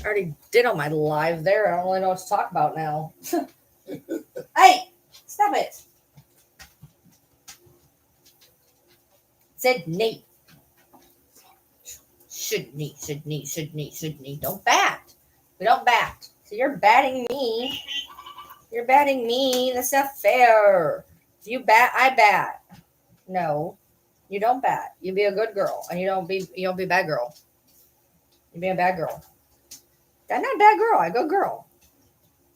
I already did on my live there. I don't really know what to talk about now. Hey, stop it. Sydney. Sydney. Don't bat. We don't bat. So you're batting me. You're batting me. That's not fair. If you bat, I bat. No, you don't bat. You be a good girl, and you don't be a bad girl. You be a bad girl. I'm not a bad girl. I'm a good girl.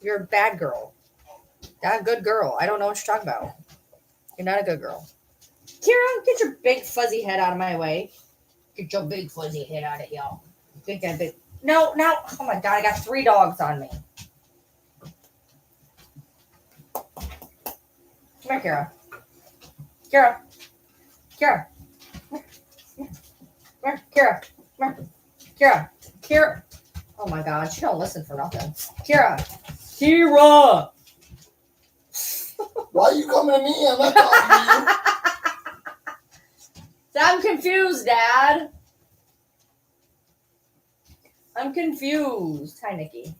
You're a bad girl. Not a good girl. I don't know what you're talking about. You're not a good girl. Kira, get your big fuzzy head out of my way. Get your big fuzzy head out of here. Get that big. No. Oh my god, I got 3 dogs on me. Come here, Kira. Kira. Come here, Kira. Kira. Oh my god, she don't listen for nothing. Kira. Why are you coming to me? I'm not talking to you. I'm confused, Dad. I'm confused. Hi, Nikki.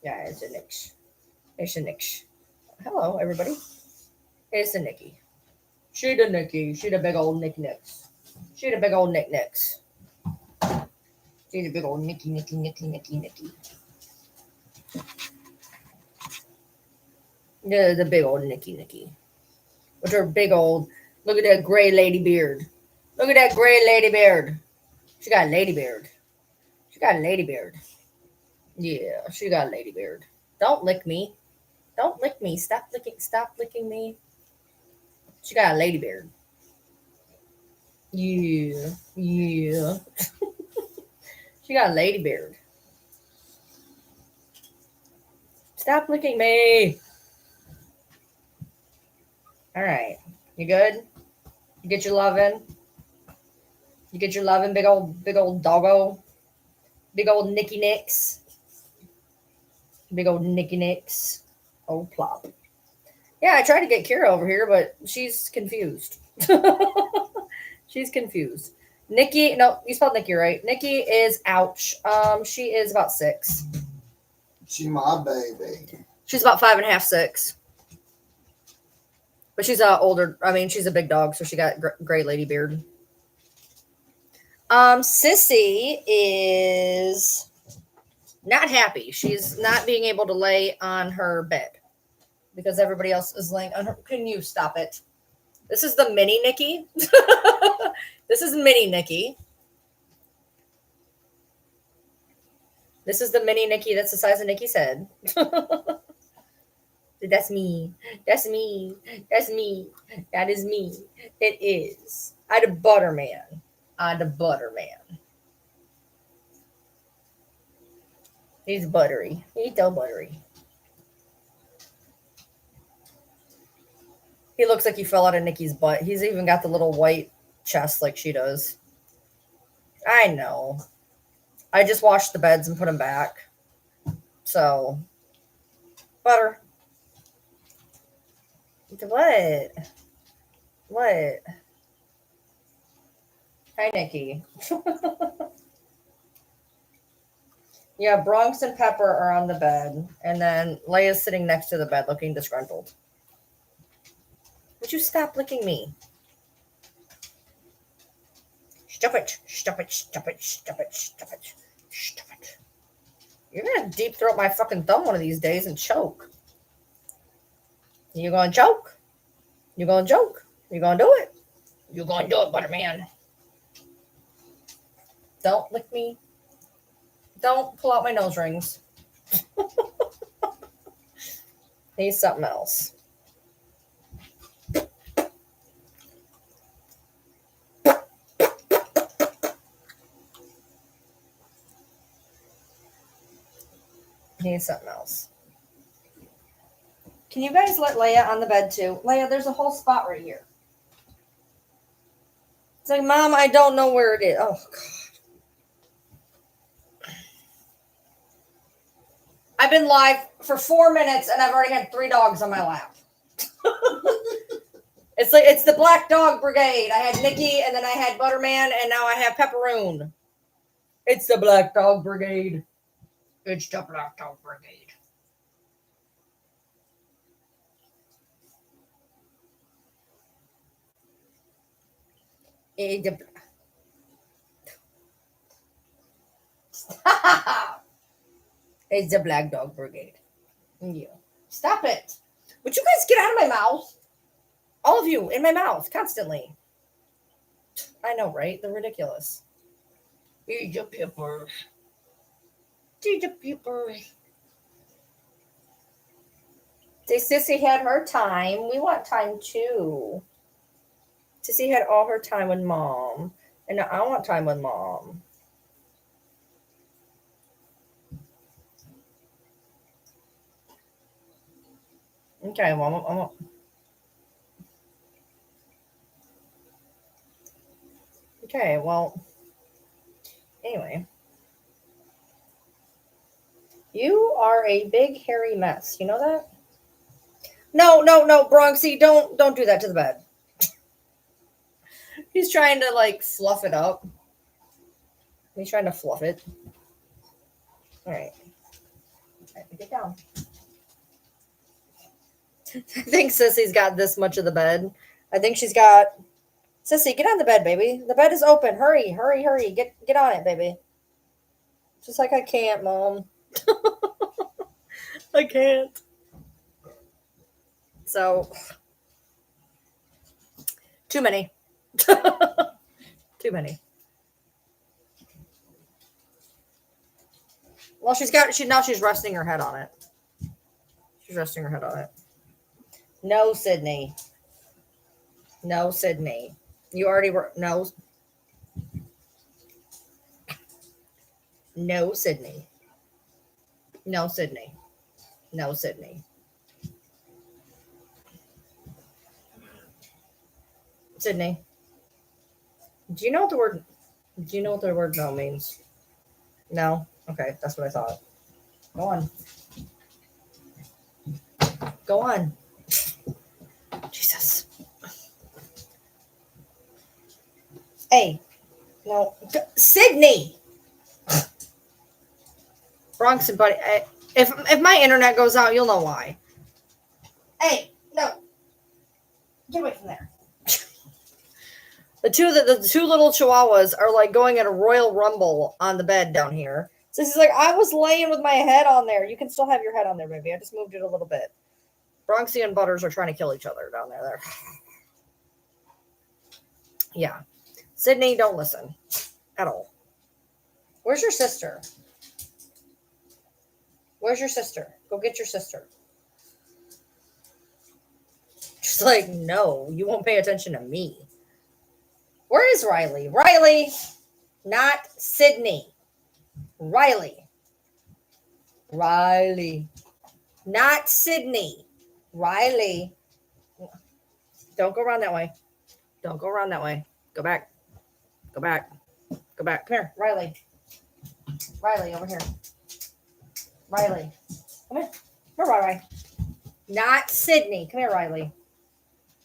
Yeah, it's a Nix. It's a Nix. Hello, everybody. It's a Nikki. She the Nikki. She the big old Nick Nicks. She the big old Nick Nicks. She the big old Nikki. The big old Nikki. With her big old, look at that gray lady beard. Look at that gray lady beard. She got a lady beard. Yeah, she got a lady beard. Don't lick me. Stop licking me. She got a lady beard. Yeah. She got a lady beard. Stop licking me. All right. You good? You get your lovin'? Big old doggo? Big old Nicky Nicks? Oh, plop. Yeah, I tried to get Kira over here, but she's confused. She's confused. Nikki, no, you spelled Nikki right. Nikki is ouch. She is about 6. She my baby. She's about 5.5, 6. But she's older. I mean, she's a big dog, so she got gray lady beard. Sissy is not happy. She's not being able to lay on her bed because everybody else is laying on her. Can you stop it? This is the mini Nikki. This is mini Nikki. This is the mini Nikki that's the size of Nikki's head. That's me. That is me. It is. I the Butterman. He's buttery. He's so buttery. He looks like he fell out of Nikki's butt. He's even got the little white chest like she does. I know. I just washed the beds and put them back. So, butter. What? Hi, Nikki. Yeah, Bronx and Pepper are on the bed. And then Leia's sitting next to the bed looking disgruntled. Would you stop licking me? Stop it. You're going to deep throat my fucking thumb one of these days and choke. You going to choke? You going to choke? You going to do it? You going to do it, Butterman. Don't lick me. Don't pull out my nose rings. Need something else. Need something else. Can you guys let Leia on the bed too? Leia, there's a whole spot right here. It's like, Mom, I don't know where it is. Oh, God. I've been live for 4 minutes and I've already had 3 dogs on my lap. It's the Black Dog Brigade. I had Nikki and then I had Butterman and now I have Pepperoon. It's the Black Dog Brigade. It's the Black Dog Brigade. Stop. It's the Black Dog Brigade. You. Stop it. Would you guys get out of my mouth? All of you in my mouth constantly. I know, right? They're ridiculous. Eat your peppers. Eat your peppers. See, Sissy had her time. We want time too. Sissy had all her time with mom. And now I want time with mom. Okay, well, okay, well, anyway. You are a big hairy mess. You know that? No, Bronxy, don't do that to the bed. He's trying to like fluff it up. He's trying to fluff it. All right, get down. I think Sissy's got this much of the bed. I think she's got. Sissy, get on the bed, baby. The bed is open. Hurry. Get on it, baby. Just like I can't, Mom. I can't. So, too many. Too many. Well, now she's resting her head on it. She's resting her head on it. No, Sydney. No, Sydney. You already were. No. No, Sydney. No, Sydney. No, Sydney. Sydney. Do you know what the word no means? No? Okay, that's what I thought. Go on. Go on. Jesus. Hey. No. Sydney! Bronx and Buddy. If my internet goes out, you'll know why. Hey, no. Get away from there. The two little chihuahuas are like going at a Royal Rumble on the bed down here. So she's like, I was laying with my head on there. You can still have your head on there, baby. I just moved it a little bit. Bronxy and Butters are trying to kill each other down there. Yeah. Sydney, don't listen at all. Where's your sister? Where's your sister? Go get your sister. She's like, no, you won't pay attention to me. Where is Riley? Riley, not Sydney. Riley, not Sydney. Riley. Don't go around that way. Don't go around that way. Go back. Go back. Go back. Come here, Riley. Riley, over here. Riley. Come here. Come here, Riley. Not Sydney. Come here, Riley.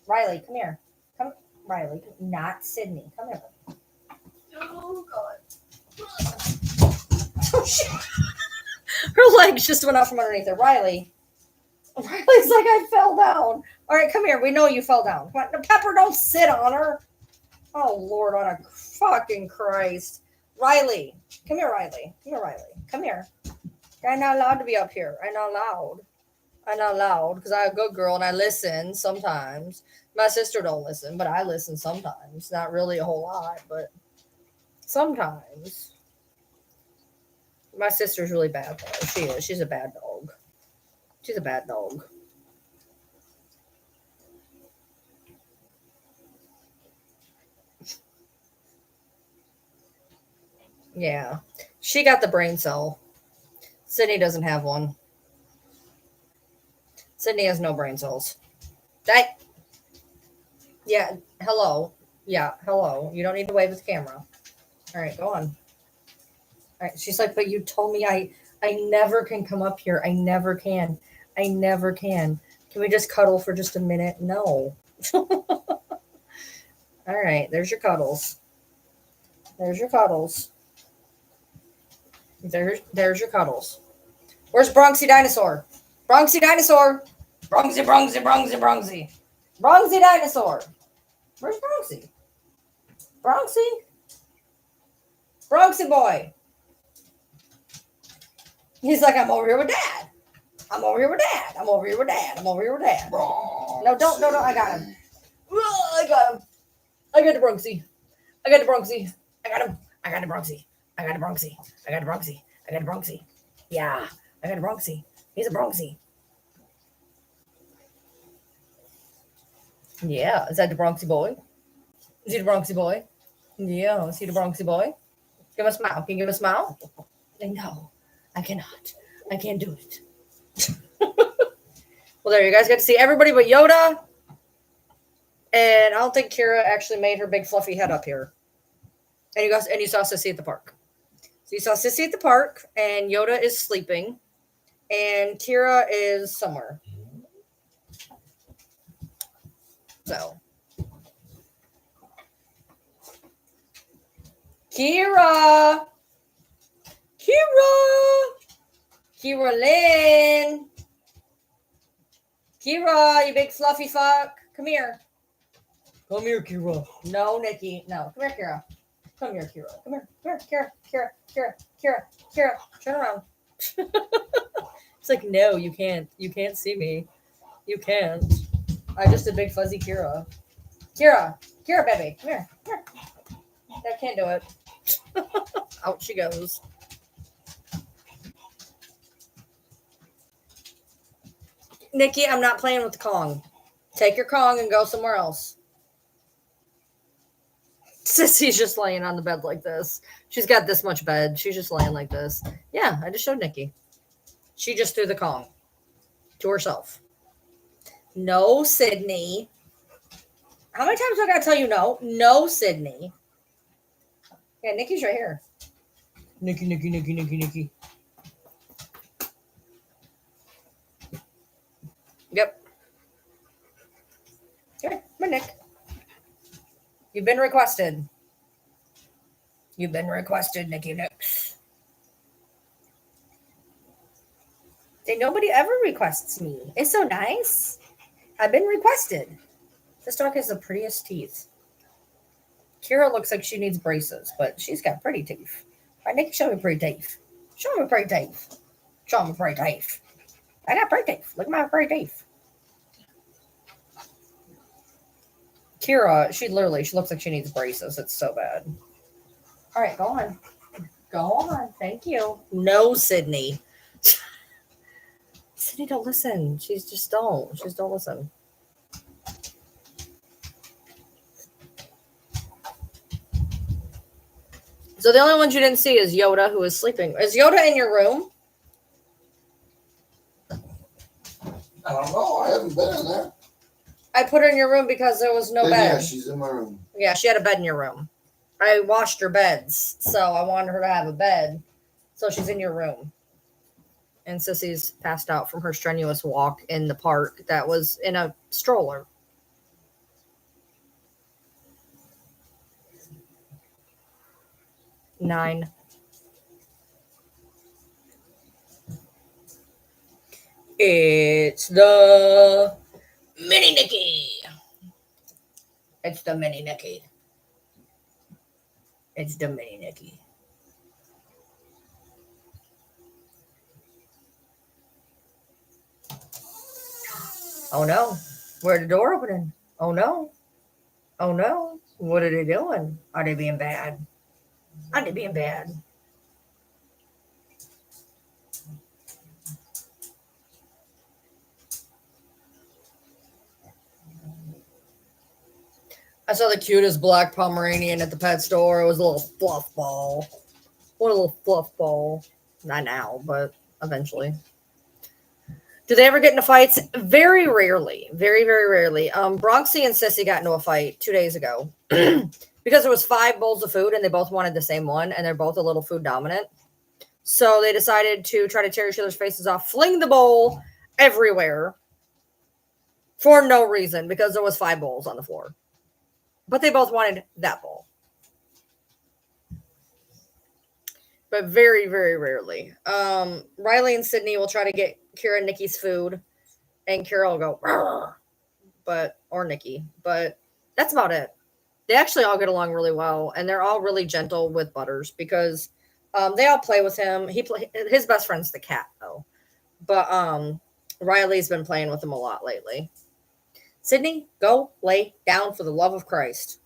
Riley, come here. Come, Riley. Not Sydney. Come here. Oh, God. Oh, shit. Her legs just went out from underneath her. Riley's like, I fell down. All right, come here. We know you fell down. Come on. Pepper, don't sit on her. Oh, Lord, on a fucking Christ. Riley. Come here, Riley. Come here, Riley. Come here. I'm not allowed to be up here. I'm not allowed because I'm a good girl and I listen sometimes. My sister don't listen, but I listen sometimes. Not really a whole lot, but sometimes. My sister's really bad, though. She is. She's a bad dog. She's a bad dog. Yeah. She got the brain cell. Sydney doesn't have one. Sydney has no brain cells. Yeah, hello. Yeah, hello. You don't need to wave at the camera. All right, go on. All right, she's like, but you told me I never can come up here. I never can. Can we just cuddle for just a minute? No. All right, there's your cuddles. There's your cuddles. Where's Bronxy Dinosaur? Bronxy Dinosaur. Bronxy, Bronxy, Bronxy, Bronxy. Bronxy Dinosaur. Where's Bronxy? Bronxy? Bronxy boy. He's like, I'm over here with Dad. I'm over here with Dad. I'm over here with Dad. I'm over here with Dad. No, don't. I got him. I got him. I got the Bronxy. I got the Bronxy. I got him. I got the Bronxy. I got the Bronxy. I got the Bronxy. I got the Bronxy. Yeah, I got a Bronxy. He's a Bronxy. Yeah, is that the Bronxy boy? Is he the Bronxy boy? Yeah, is he the Bronxy boy? Give him a smile. Can you give him a smile? No, I cannot. I can't do it. Well, there, you guys get to see everybody but Yoda. And I don't think Kira actually made her big fluffy head up here. And you saw Sissy at the park. So you saw Sissy at the park, and Yoda is sleeping, and Kira is somewhere. So. Kira! Lynn! Kira, you big fluffy fuck. Come here. Come here, Kira. No, Nikki. No. Come here, Kira. Come here, Kira. Come here. Kira. Turn around. It's like, no, you can't. You can't see me. You can't. I just did big fuzzy Kira. Kira, baby. Come here. I can't do it. Out she goes. Nikki, I'm not playing with the Kong. Take your Kong and go somewhere else. Sissy's just laying on the bed like this. She's got this much bed. She's just laying like this. Yeah, I just showed Nikki. She just threw the Kong to herself. No, Sydney. How many times do I gotta tell you no? No, Sydney. Yeah, Nikki's right here. Nikki. Yep. Okay, come on, Nick. You've been requested. Nikki Nix. Say, nobody ever requests me. It's so nice. I've been requested. This dog has the prettiest teeth. Kira looks like she needs braces, but she's got pretty teeth. All right, Nikki, show me pretty teeth. I got pretty teeth. Look at my pretty teeth. Kira, she looks like she needs braces. It's so bad. All right, go on. Thank you. No, Sydney. Sydney, don't listen. Just don't listen. So the only ones you didn't see is Yoda, who is sleeping. Is Yoda in your room? I don't know. I haven't been in there. I put her in your room because there was no bed. Yeah, she's in my room. Yeah, she had a bed in your room. I washed her beds, so I wanted her to have a bed. So she's in your room. And Sissy's passed out from her strenuous walk in the park that was in a stroller. Nine. It's the Mini Nikki. It's the Mini Nikki. Oh no. Where's the door opening? Oh no. What are they doing? Are they being bad? I saw the cutest black Pomeranian at the pet store. It was a little fluff ball. What a little fluff ball. Not now, but eventually. Do they ever get into fights? Very rarely. Very, very rarely. Bronxy and Sissy got into a fight 2 days ago because there was 5 bowls of food and they both wanted the same one and they're both a little food dominant. So they decided to try to tear each other's faces off, fling the bowl everywhere for no reason because there was 5 bowls on the floor. But they both wanted that bowl. but very, very rarely. Riley and Sydney will try to get Kira and Nikki's food, and Kira will go, "Rrr," or Nikki, but that's about it. They actually all get along really well, and they're all really gentle with Butters because they all play with him. His best friend's the cat though, but Riley's been playing with him a lot lately. Sydney, go lay down for the love of Christ.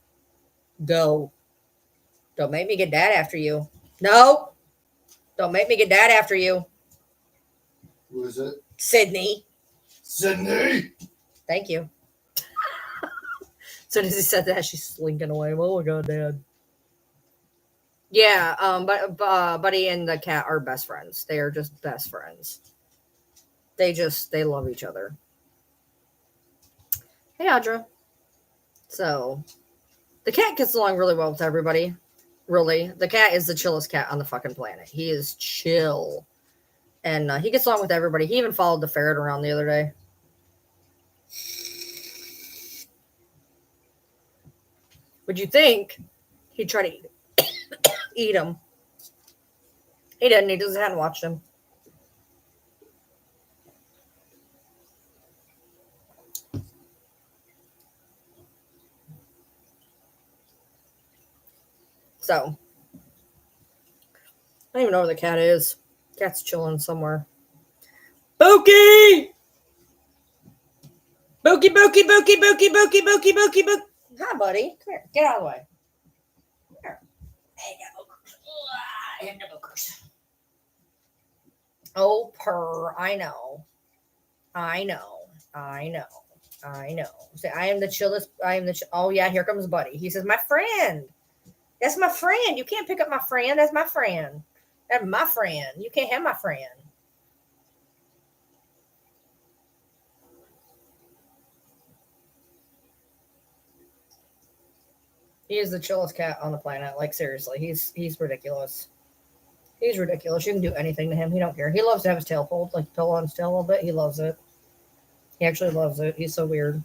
Go. Don't make me get dad after you. No. Don't make me get dad after you. Who is it? Sydney. Sydney. Thank you. As soon as he said that, she's slinking away. Oh my god, Dad. Yeah, but Buddy and the cat are best friends. They are just best friends. They love each other. Hey, Audra. So, the cat gets along really well with everybody. Really, the cat is the chillest cat on the fucking planet. He is chill, and he gets along with everybody. He even followed the ferret around the other day. Would you think he'd try to eat him? He didn't. He just hadn't watched him. So, I don't even know where the cat is. Cat's chilling somewhere. Bookie! Bookie, Bookie, Bookie, Bookie, Bookie, Bookie, Bookie, Bookie. Hi, buddy. Come here. Get out of the way. Come here. Hey, the bookers. Oh, purr. I know. Say, I am the chillest. Oh, yeah, here comes Buddy. He says, my friend. That's my friend. You can't pick up my friend. That's my friend. That's my friend. You can't have my friend. He is the chillest cat on the planet. Like, seriously, he's ridiculous. He's ridiculous. You can do anything to him. He don't care. He loves to have his tail pulled, like pillow on his tail a little bit. He loves it. He actually loves it. He's so weird.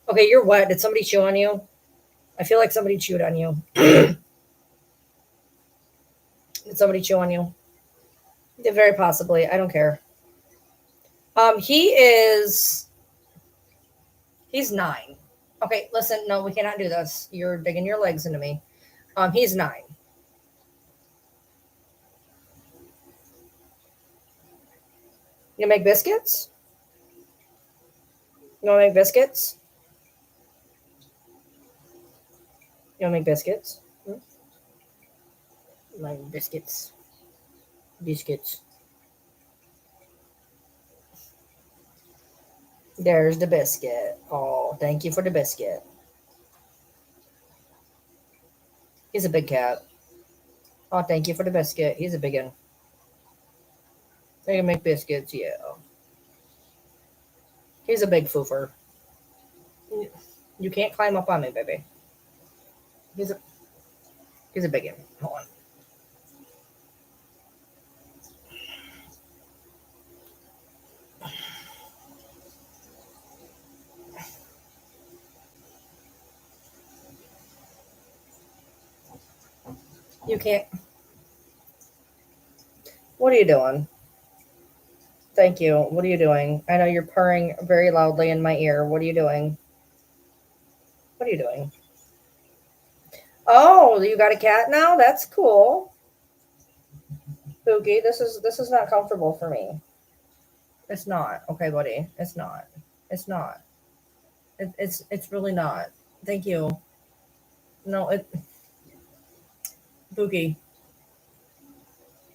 Okay, you're wet. Did somebody chew on you? I feel like somebody chewed on you. Did somebody chew on you? Yeah, very possibly. I don't care. He's 9. Okay, listen, no, we cannot do this. You're digging your legs into me. He's 9. You make biscuits? You want to make biscuits? You want to make biscuits? Like biscuits. Biscuits. There's the biscuit. Oh, thank you for the biscuit. He's a big cat. Oh, thank you for the biscuit. He's a big one. They can make biscuits, yeah. He's a big foofer. You can't climb up on me, baby. He's a big one. Hold on. You can't. What are you doing? Thank you. What are you doing? I know you're purring very loudly in my ear. What are you doing? What are you doing? Oh, you got a cat now? That's cool. Boogie, this is not comfortable for me. It's not. Okay, buddy. It's not. It's not. It's really not. Thank you. No, Boogie.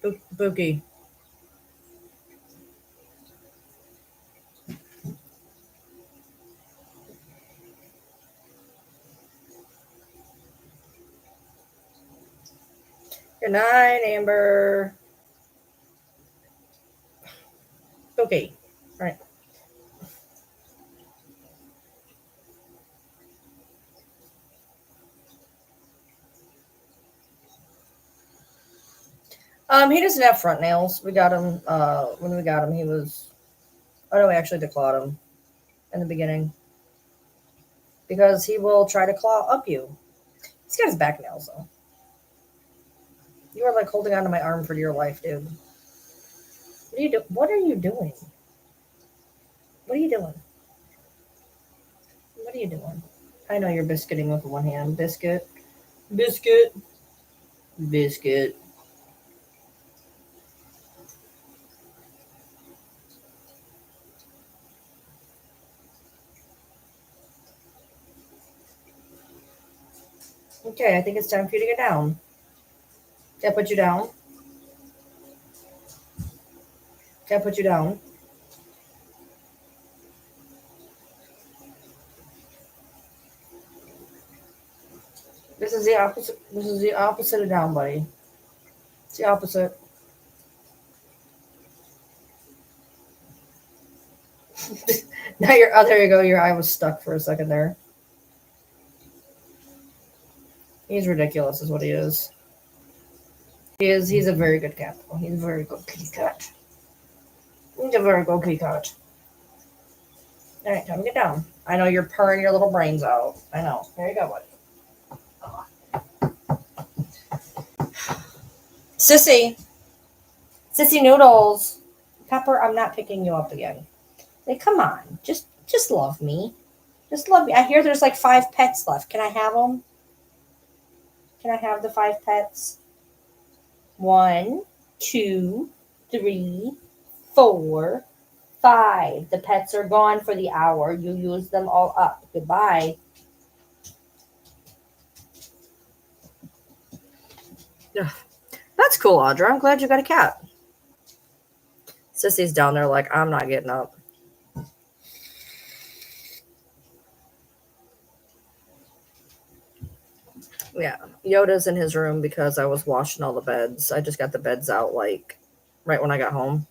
Boogie. Good night, Amber. Okay. All right. He doesn't have front nails. We got him, when we got him, he was, oh no, we actually declawed him in the beginning. Because he will try to claw up you. He's got his back nails, though. You are like holding onto my arm for dear life, dude. What are you doing? What are you doing? What are you doing? What are you doing? I know you're biscuiting with one hand. Biscuit. Biscuit. Biscuit. Okay, I think it's time for you to get down. Can I put you down? Can I put you down? This is the opposite. This is the opposite of down, buddy. It's the opposite. Now your oh, there you go. Your eye was stuck for a second there. He's ridiculous, is what he is. He's a very good cat. He's a very good kitty cat. He's a very good kitty cat. All right, time to get down. I know you're purring your little brains out. I know. There you go, buddy. Sissy. Sissy noodles. Pepper, I'm not picking you up again. Like, come on. Just love me. Just love me. I hear there's like 5 pets left. Can I have them? Can I have the 5 pets? 1, 2, 3, 4, 5. The pets are gone for the hour. You used them all up. Goodbye. That's cool, Audra. I'm glad you got a cat. Sissy's down there like, I'm not getting up. Yeah, Yoda's in his room because I was washing all the beds. I just got the beds out like right when I got home.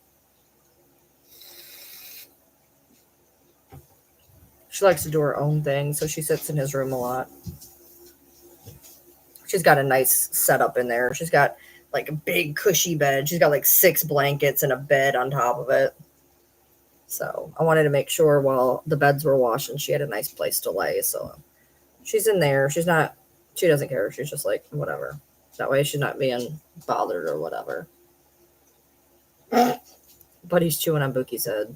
She likes to do her own thing, so she sits in his room a lot. She's got a nice setup in there. She's got like a big cushy bed. She's got like 6 blankets and a bed on top of it. So I wanted to make sure while the beds were washing, she had a nice place to lay. So she's in there. She doesn't care. She's just like, whatever. That way she's not being bothered or whatever. Buddy's chewing on Bookie's head.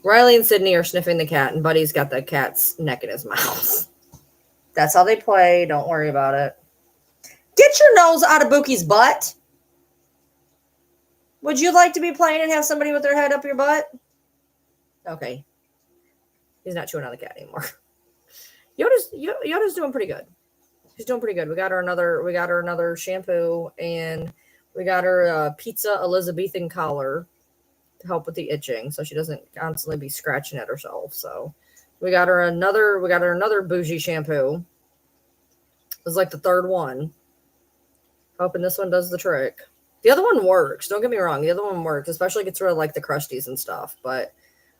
Riley and Sydney are sniffing the cat, and Buddy's got the cat's neck in his mouth. That's how they play. Don't worry about it. Get your nose out of Bookie's butt. Would you like to be playing and have somebody with their head up your butt? Okay. He's not chewing on the cat anymore. Yoda's doing pretty good. She's doing pretty good. We got her another shampoo, and we got her a pizza Elizabethan collar to help with the itching, so she doesn't constantly be scratching at herself. So we got her another bougie shampoo. It was like the 3rd one. Hoping this one does the trick. The other one works. Don't get me wrong. The other one works, especially gets rid of like the crusties and stuff. But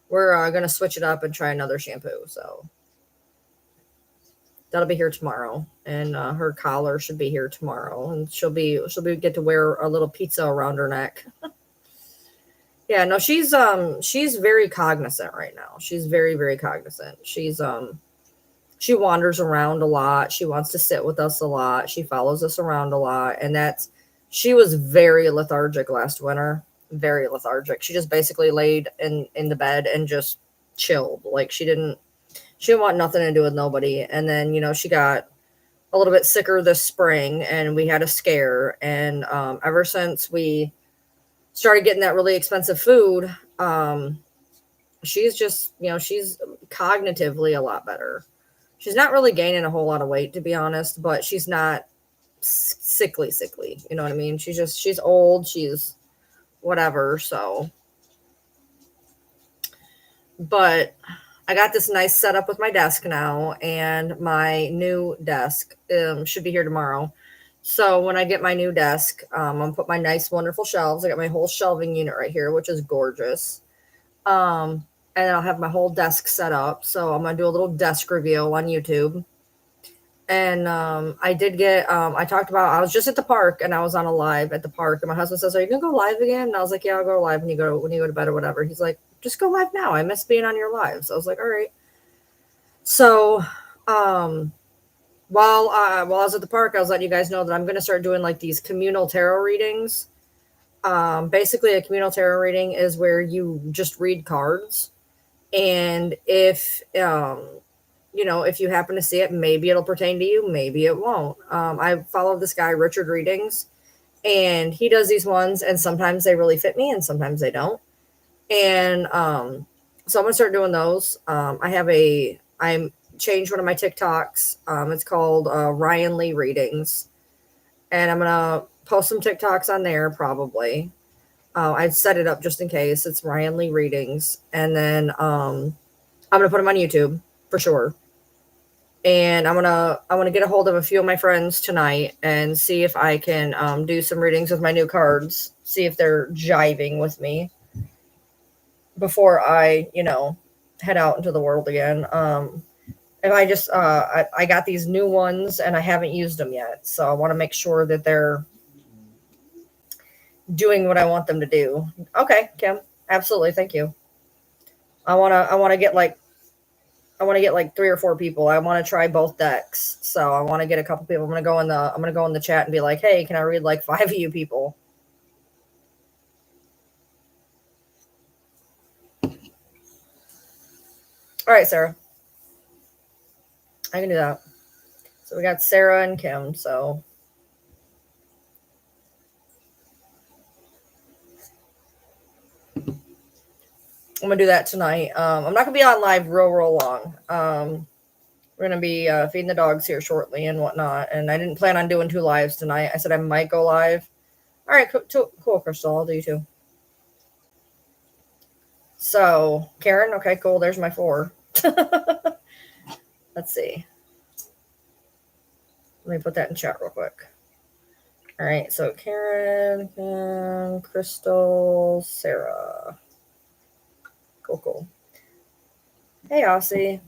we're gonna switch it up and try another shampoo. So that'll be here tomorrow, and her collar should be here tomorrow, and she'll get to wear a little pizza around her neck. Yeah, no, she's very cognizant right now. She's very, very cognizant. She wanders around a lot. She wants to sit with us a lot. She follows us around a lot, and she was very lethargic last winter. Very lethargic. She just basically laid in the bed and just chilled. Like she didn't want nothing to do with nobody. And then, she got a little bit sicker this spring, and we had a scare. And ever since we started getting that really expensive food, she's just, she's cognitively a lot better. She's not really gaining a whole lot of weight, to be honest, but she's not sickly. You know what I mean? She's old. She's whatever. So, but I got this nice setup with my desk now, and my new desk should be here tomorrow. So when I get my new desk, I'm going to put my nice, wonderful shelves. I got my whole shelving unit right here, which is gorgeous. And then I'll have my whole desk set up. So I'm going to do a little desk review on YouTube. And I was just at the park, and I was on a live at the park. And my husband says, "Are you going to go live again?" And I was like, "Yeah, I'll go live when you go to bed or whatever." He's like, "Just go live now. I miss being on your lives." I was like, "All right." So, while I was at the park, I was letting you guys know that I'm going to start doing like these communal tarot readings. Basically, a communal tarot reading is where you just read cards, and if if you happen to see it, maybe it'll pertain to you, maybe it won't. I follow this guy, Richard Readings, and he does these ones, and sometimes they really fit me, and sometimes they don't. And so I'm gonna start doing those. I'm changed one of my TikToks. It's called Ryan Lee Readings, and I'm gonna post some TikToks on there probably. I've set it up just in case. It's Ryan Lee Readings, and then I'm gonna put them on YouTube for sure. And I want to get a hold of a few of my friends tonight and see if I can do some readings with my new cards. See if they're jiving with me before I head out into the world again. And I got these new ones and I haven't used them yet, so I want to make sure that they're doing what I want them to do. Okay, Kim, absolutely, thank you. I want to get like 3 or 4 people. I want to try both decks, so I want to get a couple people. I'm gonna go in the chat and be like, hey, can I read like 5 of you people? All right, Sarah. I can do that. So we got Sarah and Kim. So I'm gonna do that tonight. I'm not gonna be on live real long. We're gonna be feeding the dogs here shortly and whatnot. And I didn't plan on doing 2 lives tonight. I said I might go live. All right, cool, Crystal. I'll do you too. So Karen, okay, cool. There's my 4. Let's see. Let me put that in chat real quick. All right, so Karen, Crystal, Sarah. Cool. Hey, Aussie.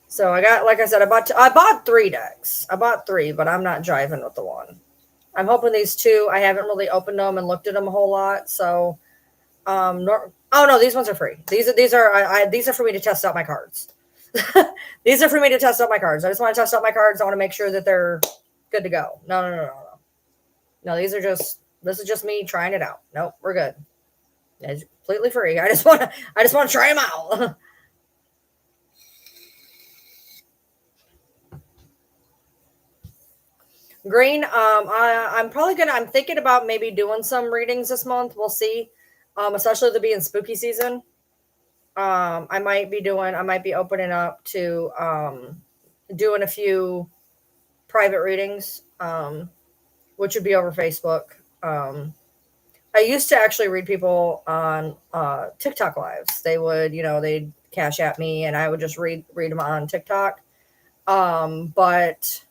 So I got, like I said, I bought 3 decks. I bought 3, but I'm not driving with the one. I'm hoping these 2. I haven't really opened them and looked at them a whole lot. So, oh no, these ones are free. These are for me to test out my cards. These are for me to test out my cards. I just want to test out my cards. I want to make sure that they're good to go. No. No, this is just me trying it out. Nope, we're good. It's completely free. I just want to try them out. Green, I'm thinking about maybe doing some readings this month. We'll see. Especially to be in spooky season. I might be opening up to doing a few private readings, which would be over Facebook. I used to actually read people on TikTok lives. They would, they'd cash at me and I would just read them on TikTok. But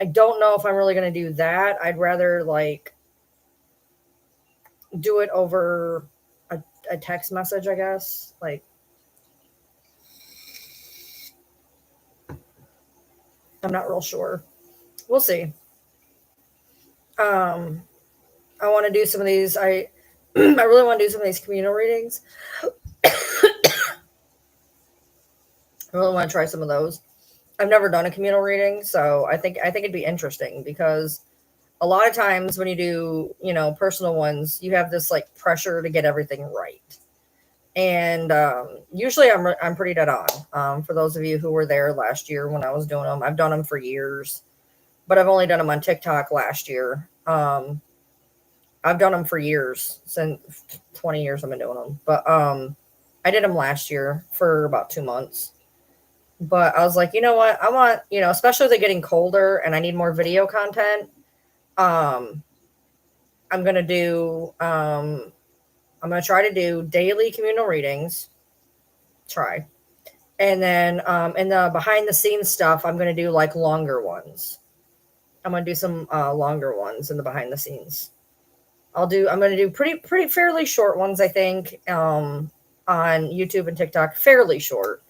I don't know if I'm really going to do that. I'd rather like do it over a text message, I guess. Like, I'm not real sure. We'll see. I want to do some of these. I really want to do some of these communal readings. I really want to try some of those. I've never done a communal reading, so I think it'd be interesting because a lot of times when you do, personal ones, you have this like pressure to get everything right. And usually I'm pretty dead on. For those of you who were there last year when I was doing them, I've done them for years, but I've only done them on TikTok last year. I've done them for years, since 20 years I've been doing them. But I did them last year for about 2 months. But I was like, you know what? I want, especially they're getting colder and I need more video content. I'm going to try to do daily communal readings. And then in the behind the scenes stuff, I'm going to do like longer ones. I'm going to do some longer ones in the behind the scenes. I'm going to do pretty fairly short ones, I think, on YouTube and TikTok, fairly short.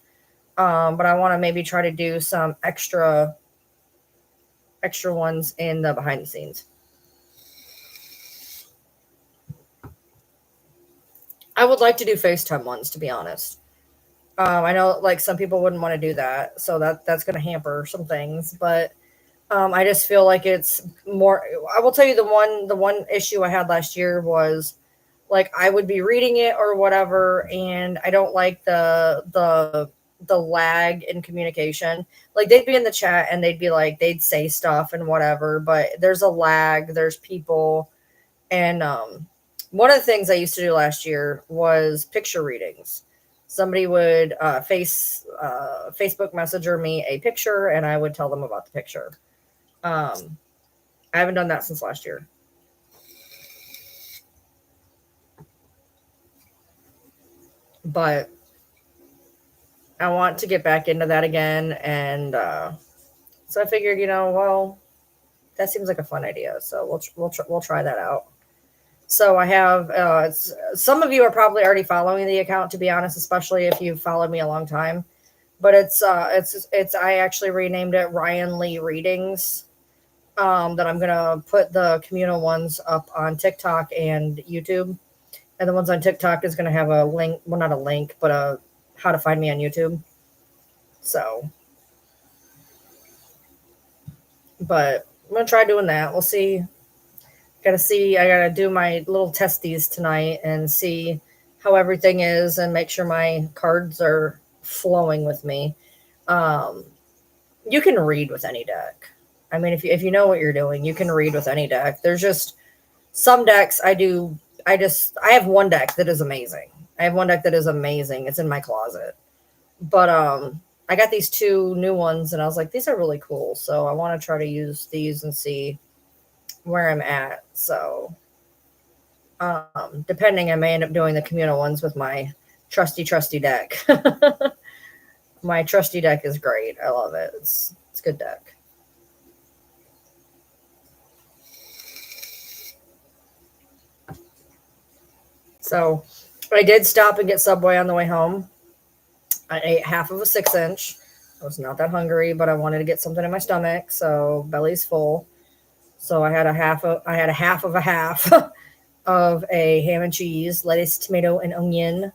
But I want to maybe try to do some extra ones in the behind the scenes. I would like to do FaceTime ones, to be honest. I know like some people wouldn't want to do that, so that's going to hamper some things. But I just feel like it's more. I will tell you the one issue I had last year was like I would be reading it or whatever, and I don't like the lag in communication. Like they'd be in the chat and they'd be like they'd say stuff and whatever, but there's a lag. There's people, and one of the things I used to do last year was picture readings. Somebody would Facebook Messenger me a picture, and I would tell them about the picture. I haven't done that since last year. But I want to get back into that again, and so I figured, well, that seems like a fun idea. So we'll try that out. So I have some of you are probably already following the account, to be honest, especially if you've followed me a long time. But it's I actually renamed it Ryan Lee Readings. That I'm gonna put the communal ones up on TikTok and YouTube, and the ones on TikTok is gonna have a link. Well, not a link, but a how to find me on YouTube. So, but I'm gonna try doing that. We'll see. I gotta do my little testies tonight and see how everything is and make sure my cards are flowing with me. Um, you can read with any deck. I mean, if you know what you're doing, you can read with any deck. There's just some decks I do. I have one deck that is amazing. I have one deck that is amazing. It's in my closet. But I got these two new ones and I was like, these are really cool. So I want to try to use these and see where I'm at. So depending, I may end up doing the communal ones with my trusty deck. My trusty deck is great. I love it. It's a good deck. So I did stop and get Subway on the way home. I ate half of a 6-inch. I was not that hungry, but I wanted to get something in my stomach, so belly's full. So I had a half of a half of a ham and cheese, lettuce, tomato, and onion.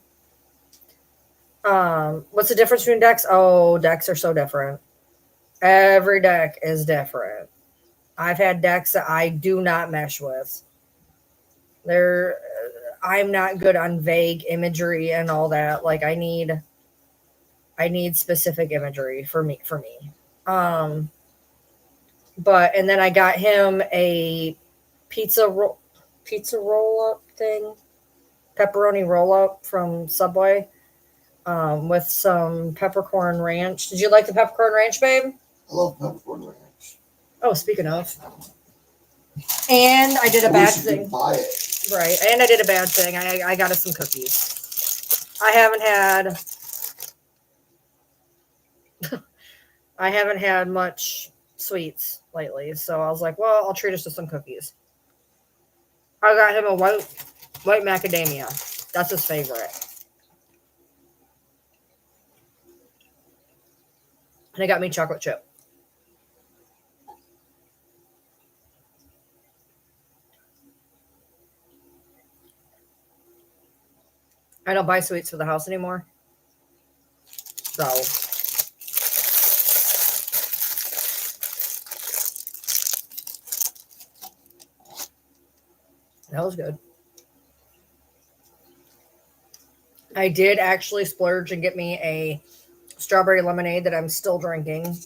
What's the difference between decks? Oh, decks are so different. Every deck is different. I've had decks that I do not mesh with. I'm not good on vague imagery and all that. Like I need specific imagery for me. But and then I got him a pizza roll up thing, pepperoni roll up from Subway, with some peppercorn ranch. Did you like the peppercorn ranch, babe? I love peppercorn ranch. Oh, speaking of, and I did a bad thing. Buy it. Right, and I did a bad thing. I got us some cookies. I haven't had much sweets lately, so I was like, well, I'll treat us to some cookies. I got him a white macadamia. That's his favorite. And he got me chocolate chip. I don't buy sweets for the house anymore. So that was good. I did actually splurge and get me a strawberry lemonade that I'm still drinking.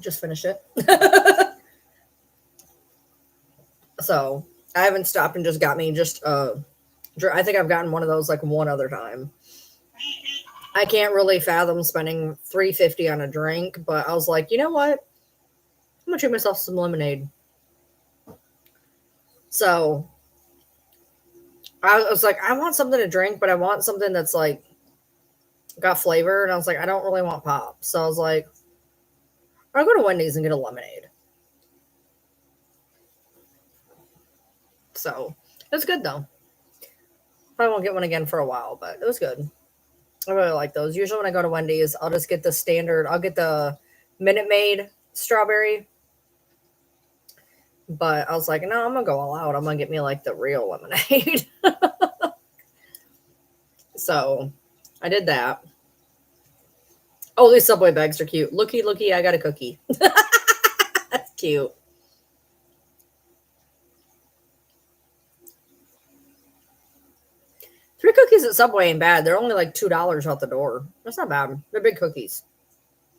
Just finished it. So I haven't stopped and just got me I think I've gotten one of those like one other time. I can't really fathom spending $3.50 on a drink, but I was like, you know what? I'm gonna treat myself some lemonade. So I was like, I want something to drink, but I want something that's like got flavor. And I was like, I don't really want pop. So I was like, I'll go to Wendy's and get a lemonade. So it was good though. I won't get one again for a while, but it was good. I really like those. Usually when I go to Wendy's, I'll just get the standard. I'll get the Minute Maid strawberry. But I was like, no, I'm gonna go all out. I'm gonna get me like the real lemonade. So I did that. Oh, these Subway bags are cute. Looky, looky, I got a cookie. That's cute. Three cookies at Subway ain't bad. They're only like $2 out the door. That's not bad. They're big cookies.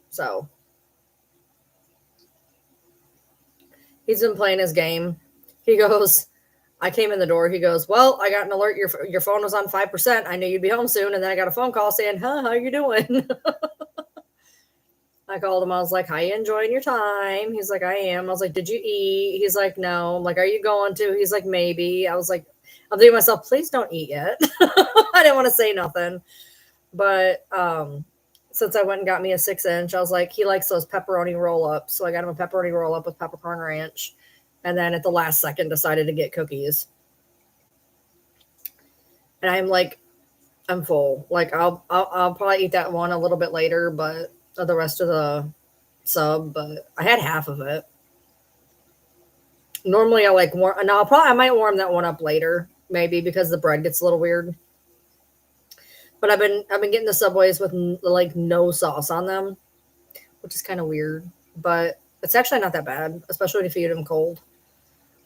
So he's been playing his game. He goes, I came in the door. He goes, well, I got an alert. Your phone was on 5%. I knew you'd be home soon. And then I got a phone call saying, how you doing? I called him. I was like, how you enjoying your time? He's like, I am. I was like, did you eat? He's like, no. I'm like, are you going to? He's like, maybe. I was like, I'm thinking to myself, please don't eat yet. I didn't want to say nothing. But since I went and got me a 6-inch, I was like, he likes those pepperoni roll-ups. So I got him a pepperoni roll-up with peppercorn ranch. And then at the last second decided to get cookies. And I'm like, I'm full. Like I'll probably eat that one a little bit later, but the rest of the sub, but I had half of it. Normally I like warm. Now I might warm that one up later, maybe because the bread gets a little weird. But I've been getting the Subways with like no sauce on them, which is kind of weird. But it's actually not that bad, especially if you eat them cold.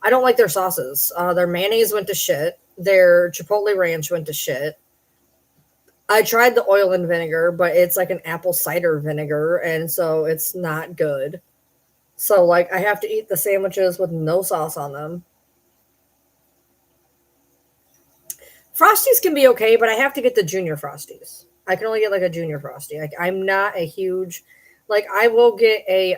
I don't like their sauces. Their mayonnaise went to shit. Their Chipotle ranch went to shit. I tried the oil and vinegar, but it's like an apple cider vinegar, and so it's not good. So, like, I have to eat the sandwiches with no sauce on them. Frosties can be okay, but I have to get the junior Frosties. I can only get like a junior Frosty. I'm not a huge, like, I will get a,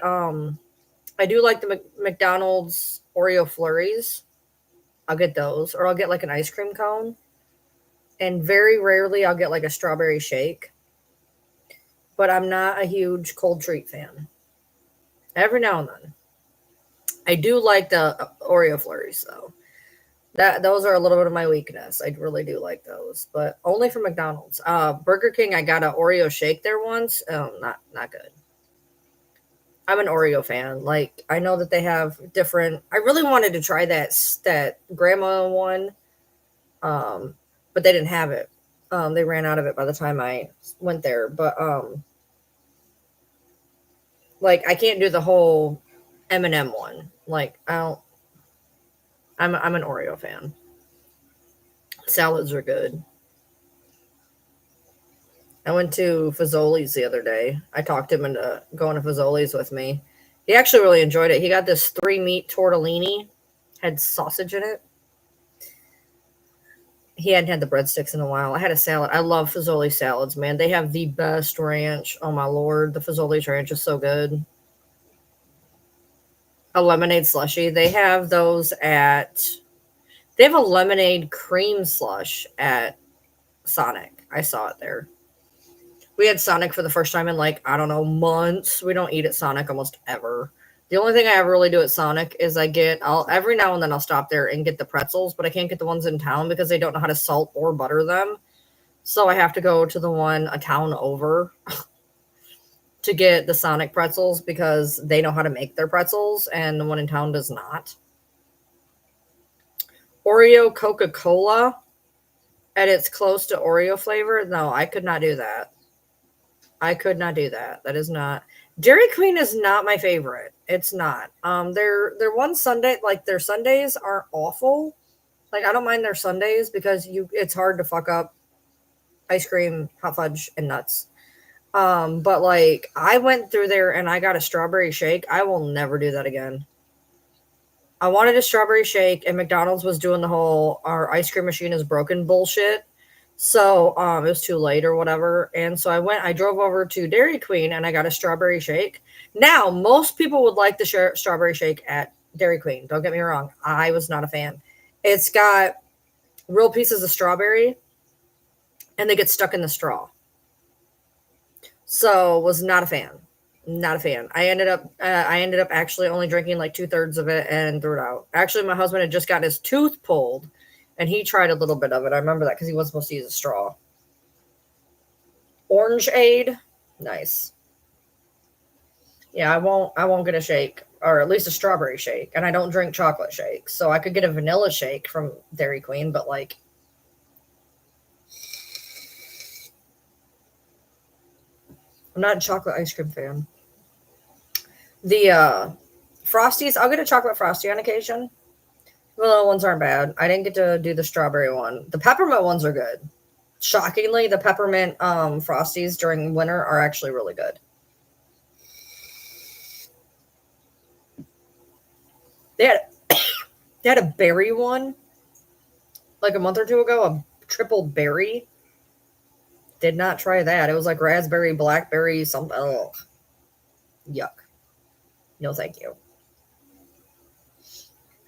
I do like the McDonald's Oreo flurries. I'll get those, or I'll get like an ice cream cone. And very rarely I'll get like a strawberry shake. But I'm not a huge cold treat fan. Every now and then. I do like the Oreo flurries though. Those are a little bit of my weakness. I really do like those, but only for McDonald's. Burger King, I got an Oreo shake there once. Not good. I'm an Oreo fan. Like, I know that they have different. I really wanted to try that grandma one, but they didn't have it. They ran out of it by the time I went there. But like, I can't do the whole M&M one. Like, I don't. I'm an Oreo fan. Salads are good. I went to Fazoli's the other day. I talked him into going to Fazoli's with me. He actually really enjoyed it. He got this 3-meat tortellini, had sausage in it. He hadn't had the breadsticks in a while. I had a salad. I love Fazoli salads, man. They have the best ranch. Oh my Lord, the Fazoli's ranch is so good. A lemonade slushie. They have those they have a lemonade cream slush at Sonic. I saw it there. We had Sonic for the first time in like, I don't know, months. We don't eat at Sonic almost ever. The only thing I ever really do at Sonic is I'll every now and then I'll stop there and get the pretzels, but I can't get the ones in town because they don't know how to salt or butter them. So I have to go to the one a town over to get the Sonic pretzels because they know how to make their pretzels and the one in town does not. Oreo Coca-Cola at its close to Oreo flavor. No, I could not do that. I could not do that. That is not. Dairy Queen is not my favorite. It's not. Their one sundae, like their sundaes aren't awful. Like I don't mind their sundaes because it's hard to fuck up ice cream, hot fudge, and nuts. But like I went through there and I got a strawberry shake. I will never do that again. I wanted a strawberry shake and McDonald's was doing the whole our ice cream machine is broken bullshit. So it was too late or whatever. And so I drove over to Dairy Queen and I got a strawberry shake. Now, most people would like the strawberry shake at Dairy Queen. Don't get me wrong. I was not a fan. It's got real pieces of strawberry and they get stuck in the straw. So was not a fan. Not a fan. I ended up actually only drinking like 2/3 of it and threw it out. Actually, my husband had just got his tooth pulled. And he tried a little bit of it. I remember that because he wasn't supposed to use a straw. Orange Aid. Nice. Yeah, I won't get a shake. or at least a strawberry shake, and I don't drink chocolate shakes. So I could get a vanilla shake from Dairy Queen, but like I'm not a chocolate ice cream fan. The Frosties, I'll get a chocolate Frosty on occasion. Vanilla ones aren't bad. I didn't get to do the strawberry one. The peppermint ones are good. Shockingly, the peppermint Frosties during winter are actually really good. They had a berry one like a month or two ago, a triple berry. Did not try that. It was like raspberry, blackberry, something. Oh, yuck. No, thank you.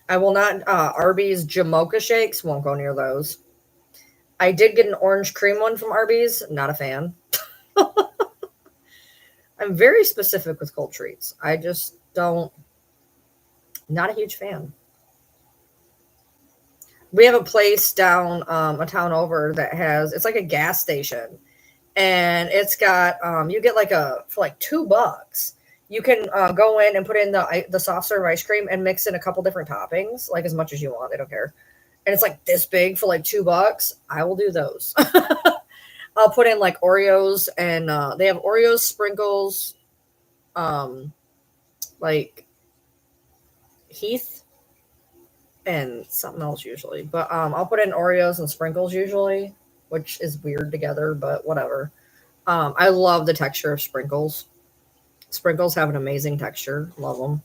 I will not. Arby's Jamocha shakes, won't go near those. I did get an orange cream one from Arby's. Not a fan. I'm very specific with cold treats. I just don't. Not a huge fan. We have a place down a town over that has, it's like a gas station, and it's got you get like for like $2 you can go in and put in the soft serve ice cream and mix in a couple different toppings, like as much as you want. They don't care, and it's like this big for like $2. I will do those. I'll put in like Oreos, and they have Oreos, sprinkles, like Heath, and something else usually. But I'll put in Oreos and sprinkles usually, which is weird together, but whatever. I love the texture of sprinkles. Sprinkles have an amazing texture. Love them.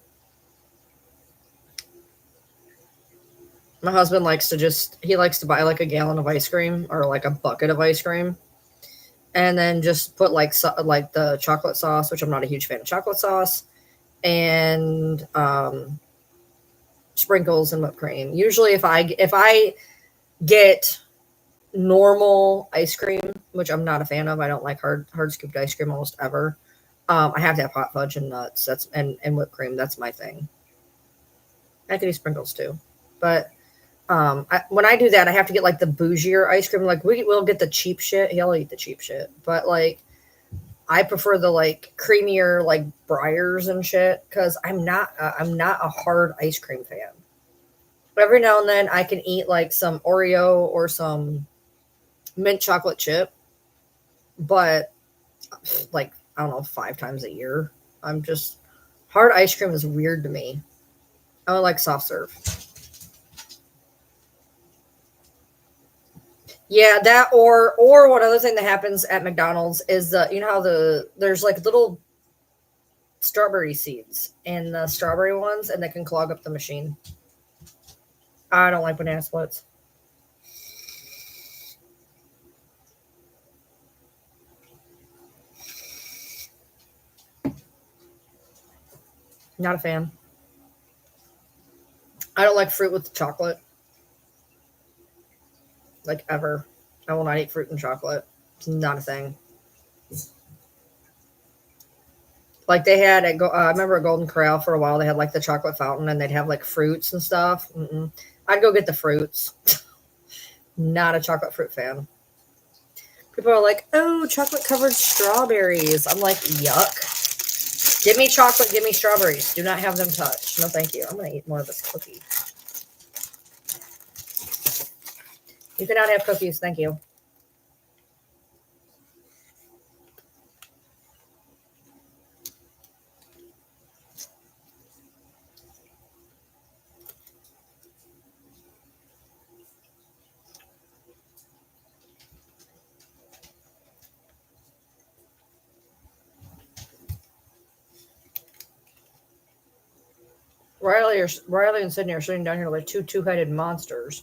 My husband likes to buy like a gallon of ice cream or like a bucket of ice cream, and then just put like the chocolate sauce, which I'm not a huge fan of chocolate sauce, and sprinkles and whipped cream. Usually if I get normal ice cream, which I'm not a fan of, I don't like hard scooped ice cream almost ever. I have to have hot fudge and nuts. And whipped cream. That's my thing. I can do sprinkles too, but when I do that, I have to get like the bougier ice cream. Like we'll get the cheap shit. He'll eat the cheap shit, but like I prefer the like creamier like Breyers and shit, because I'm not a hard ice cream fan. Every now and then I can eat like some Oreo or some mint chocolate chip, but like I don't know, 5 times a year. I'm just hard ice cream is weird to me. I like soft serve. Yeah, that or one other thing that happens at McDonald's is you know how there's like little strawberry seeds in the strawberry ones, and they can clog up the machine. I don't like banana splits. Not a fan. I don't like fruit with chocolate. Like ever. I will not eat fruit and chocolate. It's not a thing. Like they had I remember at Golden Corral for a while, they had like the chocolate fountain, and they'd have like fruits and stuff. I'd go get the fruits. Not a chocolate fruit fan. People are like, oh, chocolate covered strawberries. I'm like, yuck. Give me chocolate, give me strawberries. Do not have them touched. No, thank you. I'm going to eat more of this cookie. You cannot have cookies. Thank you. Riley and Sydney are sitting down here like two-headed monsters.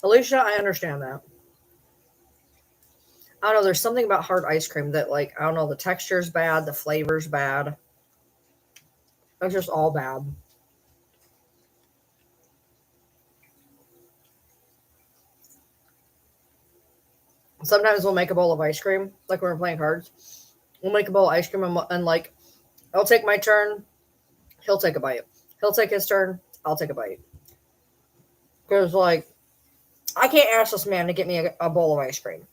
Alicia, I understand that. I don't know. There's something about hard ice cream that, like, I don't know. The texture's bad. The flavor's bad. It's just all bad. Sometimes we'll make a bowl of ice cream, like when we're playing cards. We'll make a bowl of ice cream, and like, I'll take my turn. He'll take a bite. He'll take his turn. I'll take a bite. Because, like, I can't ask this man to get me a bowl of ice cream.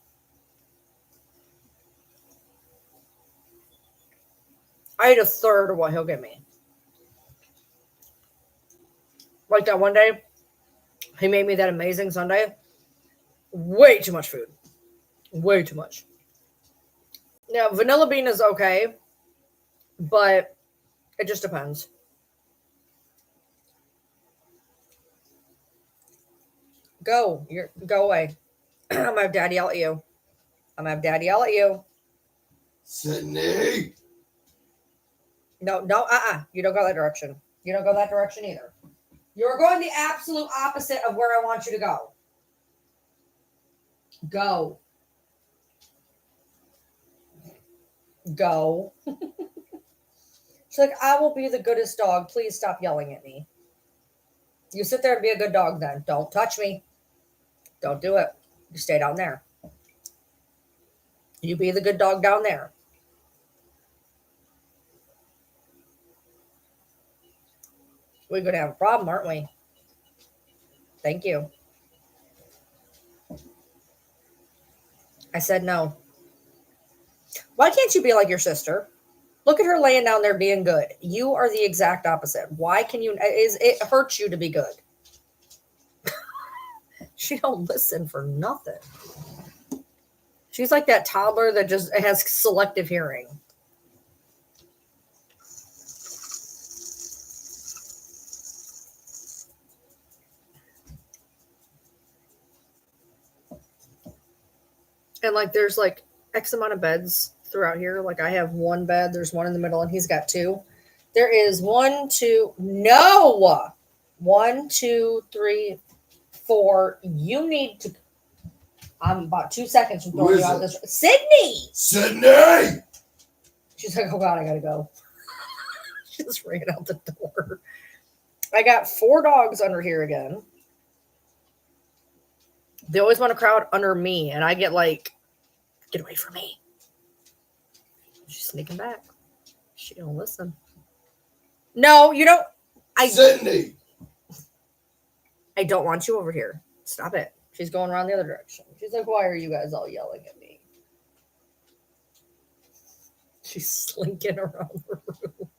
I ate a third of what he'll give me. Like that one day, he made me that amazing sundae. Way too much food. Way too much. Now, vanilla bean is okay, but it just depends. Go away. I'm gonna have daddy yell at you. I'm gonna have daddy yell at you. Sydney. No, you don't go that direction. You don't go that direction either. You're going the absolute opposite of where I want you to go. Go. Go. She's like, I will be the goodest dog. Please stop yelling at me. You sit there and be a good dog then. Don't touch me. Don't do it. You stay down there. You be the good dog down there. We're going to have a problem, aren't we? Thank you. I said no. Why can't you be like your sister? Look at her laying down there being good. You are the exact opposite. Why can you? It hurts you to be good. She don't listen for nothing. She's like that toddler that just has selective hearing. And like there's like X amount of beds throughout here. Like I have one bed, there's one in the middle, and he's got two. There is 1, 2, 3, 4. You need to. I'm about 2 seconds from throwing you out this. Sydney! Sydney! She's like, oh God, I gotta go. She just ran out the door. I got 4 dogs under here again. They always want to crowd under me, and I get like, get away from me. She's sneaking back. She don't listen. No, you don't. Sydney! I don't want you over here. Stop it. She's going around the other direction. She's like, why are you guys all yelling at me? She's slinking around the room.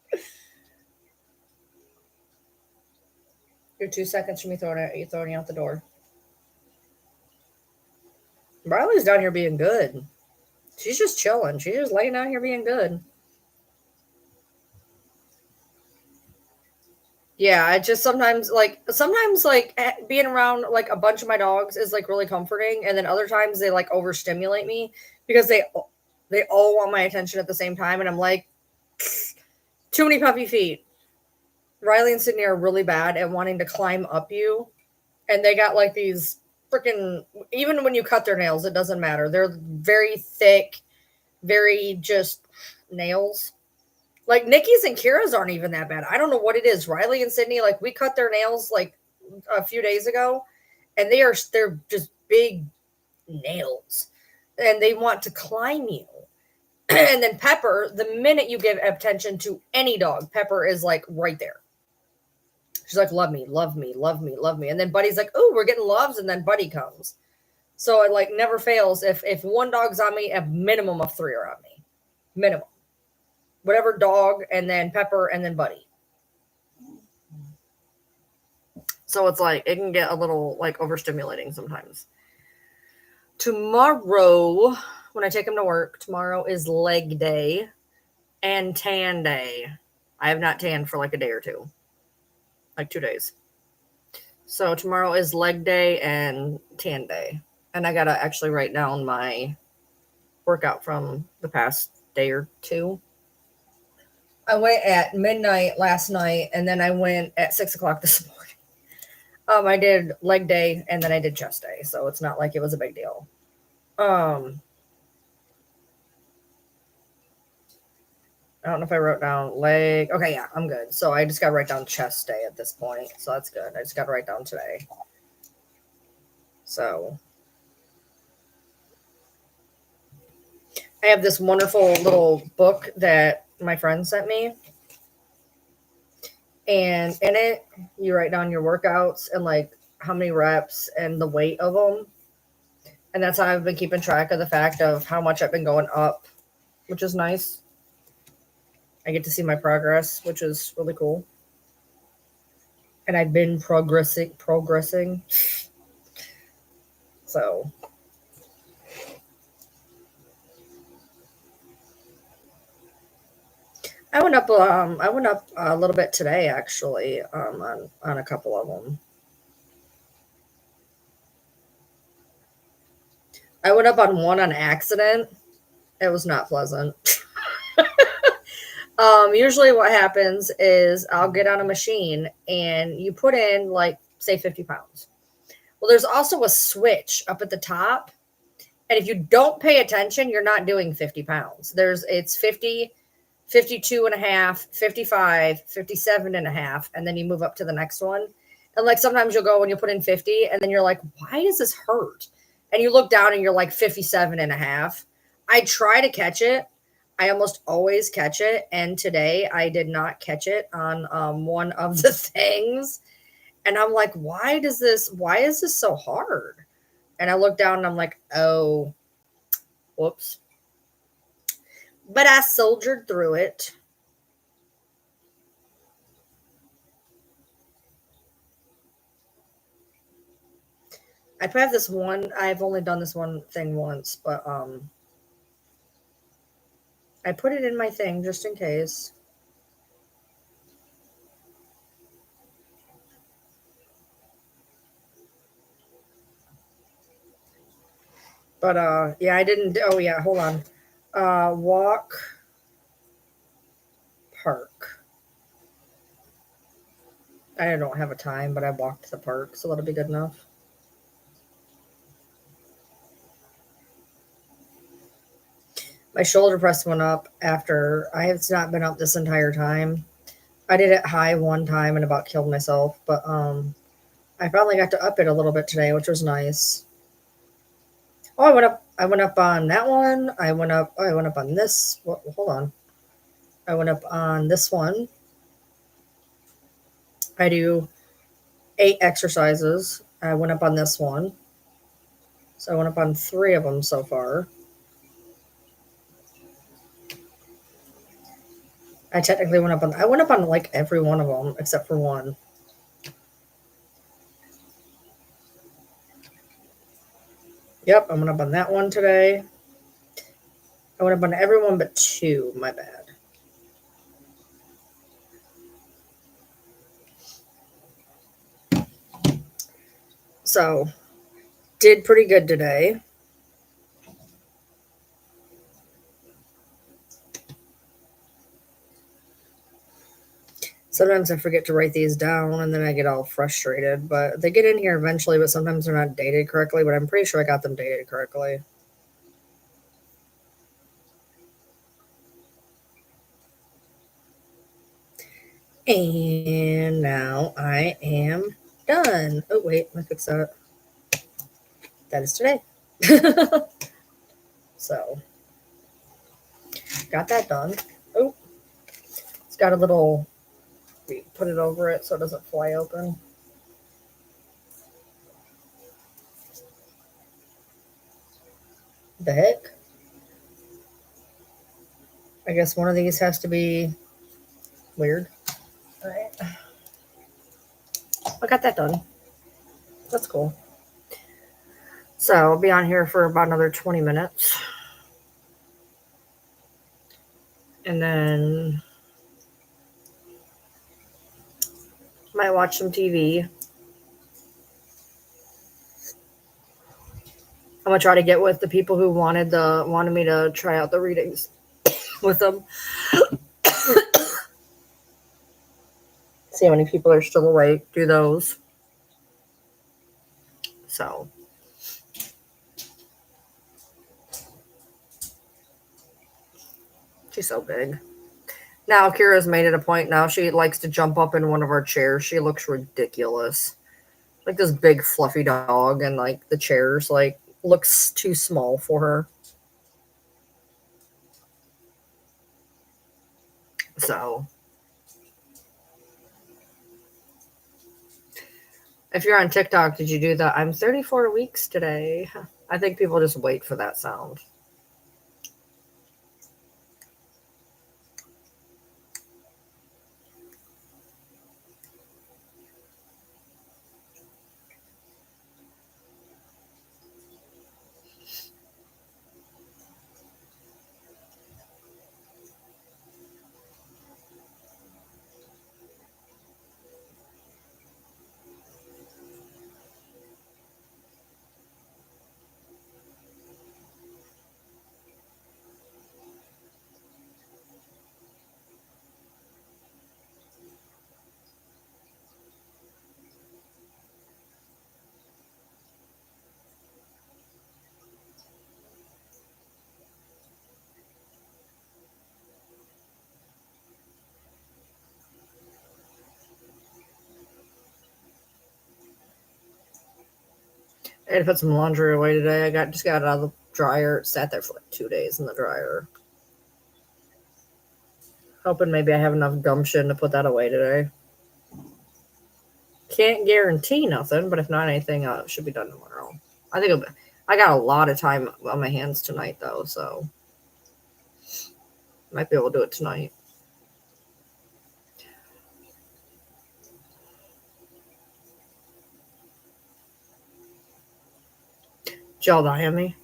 You're 2 seconds from me throwing you out the door. Riley's down here being good. She's just chilling. She's just laying down here being good. Yeah, I just sometimes being around like a bunch of my dogs is like really comforting, and then other times they like overstimulate me because they all want my attention at the same time, and I'm like, too many puppy feet. Riley and Sydney are really bad at wanting to climb up you, and they got like these freaking, even when you cut their nails, it doesn't matter. They're very thick, very just nails. Like Nikki's and Kira's aren't even that bad. I don't know what it is. Riley and Sydney, like we cut their nails like a few days ago, and they're just big nails, and they want to climb you. And then Pepper, the minute you give attention to any dog, Pepper is like right there. She's like, love me, love me, love me, love me. And then Buddy's like, oh, we're getting loves, and then Buddy comes. So it like never fails. If one dog's on me, a minimum of 3 are on me. Minimum. Whatever dog, and then Pepper, and then Buddy. So it's like, it can get a little like overstimulating sometimes. Tomorrow, when I take him to work, tomorrow is leg day and tan day. I have not tanned for like a day or two. Like 2 days. So tomorrow is leg day and tan day. And I got to actually write down my workout from the past day or two. I went at midnight last night, and then I went at 6 o'clock this morning. I did leg day, and then I did chest day. So it's not like it was a big deal. I don't know if I wrote down leg. Okay, yeah, I'm good. So I just got to write down chest day at this point. So that's good. I just got to write down today. So I have this wonderful little book that my friend sent me. And in it, you write down your workouts and like how many reps and the weight of them. And that's how I've been keeping track of the fact of how much I've been going up, which is nice. I get to see my progress, which is really cool. And I've been progressing. So I went up a little bit today actually, on a couple of them. I went up on one on accident. It was not pleasant. Usually what happens is I'll get on a machine and you put in like say 50 pounds. Well, there's also a switch up at the top. And if you don't pay attention, you're not doing 50 pounds. It's 50, 52 and a half, 55, 57 and a half, and then you move up to the next one. And like sometimes you'll go and you put in 50 and then you're like, why does this hurt? And you look down and you're like 57 and a half. I try to catch it. I almost always catch it. And today I did not catch it on one of the things. And I'm like, why is this so hard? And I look down and I'm like, oh, whoops. But I soldiered through it. I have this one. I've only done this one thing once, but I put it in my thing just in case. But yeah, I didn't. Oh yeah, hold on. Walk, park. I don't have a time, but I walked to the park, so that'll be good enough. My shoulder press went up after it's not been up this entire time. I did it high one time and about killed myself, but I finally got to up it a little bit today, which was nice. Oh, I went up on that one. I went up on this. Well, hold on. I went up on this one. I do 8 exercises. I went up on this one. So I went up on 3 of them so far. I technically went up on like every one of them except for one. Yep, I went up on that one today. I went up on every one but 2. My bad. So, did pretty good today. Sometimes I forget to write these down and then I get all frustrated, but they get in here eventually, but sometimes they're not dated correctly, but I'm pretty sure I got them dated correctly. And now I am done. Oh, wait, let me fix that. That is today. So, got that done. Oh, it's got a little, put it over it so it doesn't fly open. The heck? I guess one of these has to be weird. All right. I got that done. That's cool. So I'll be on here for about another 20 minutes. And then might watch some TV. I'm gonna try to get with the people who wanted me to try out the readings with them. See how many people are still awake. Do those. So. She's so big. Now Kira's made it a point now. She likes to jump up in one of our chairs. She looks ridiculous. Like this big fluffy dog, and like the chairs like looks too small for her. So If you're on TikTok, did you do the I'm 34 weeks today? I think people just wait for that sound. I had to put some laundry away today. I just got it out of the dryer. It sat there for like 2 days in the dryer. Hoping maybe I have enough gumption to put that away today. Can't guarantee nothing, but if not anything, it should be done tomorrow. I think I got a lot of time on my hands tonight, though, so might be able to do it tonight. Did y'all die on me?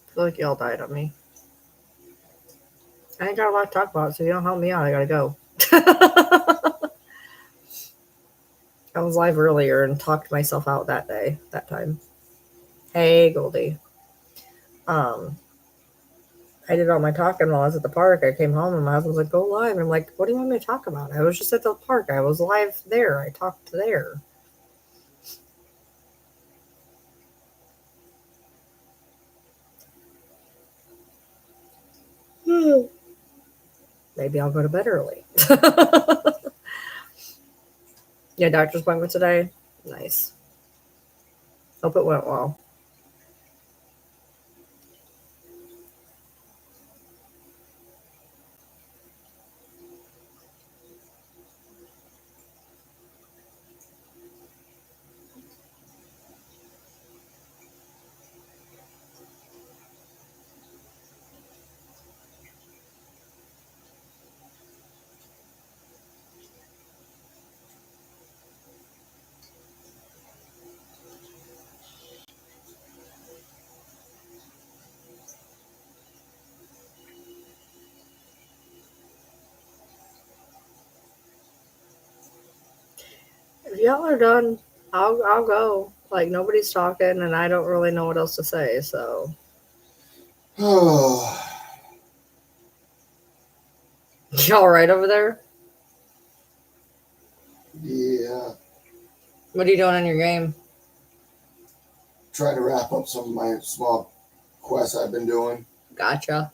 I feel like y'all died on me. I ain't got a lot to talk about, so if you don't help me out, I gotta go. I was live earlier and talked myself out that time. Hey, Goldie. I did all my talking while I was at the park. I came home and my husband was like, go live. And I'm like, what do you want me to talk about? I was just at the park. I was live there. I talked there. Maybe I'll go to bed early. Yeah, doctor's appointment today. Nice. Hope it went well. If y'all are done, I'll go. Like nobody's talking, and I don't really know what else to say. So, y'all right over there? Yeah. What are you doing in your game? Trying to wrap up some of my small quests I've been doing. Gotcha.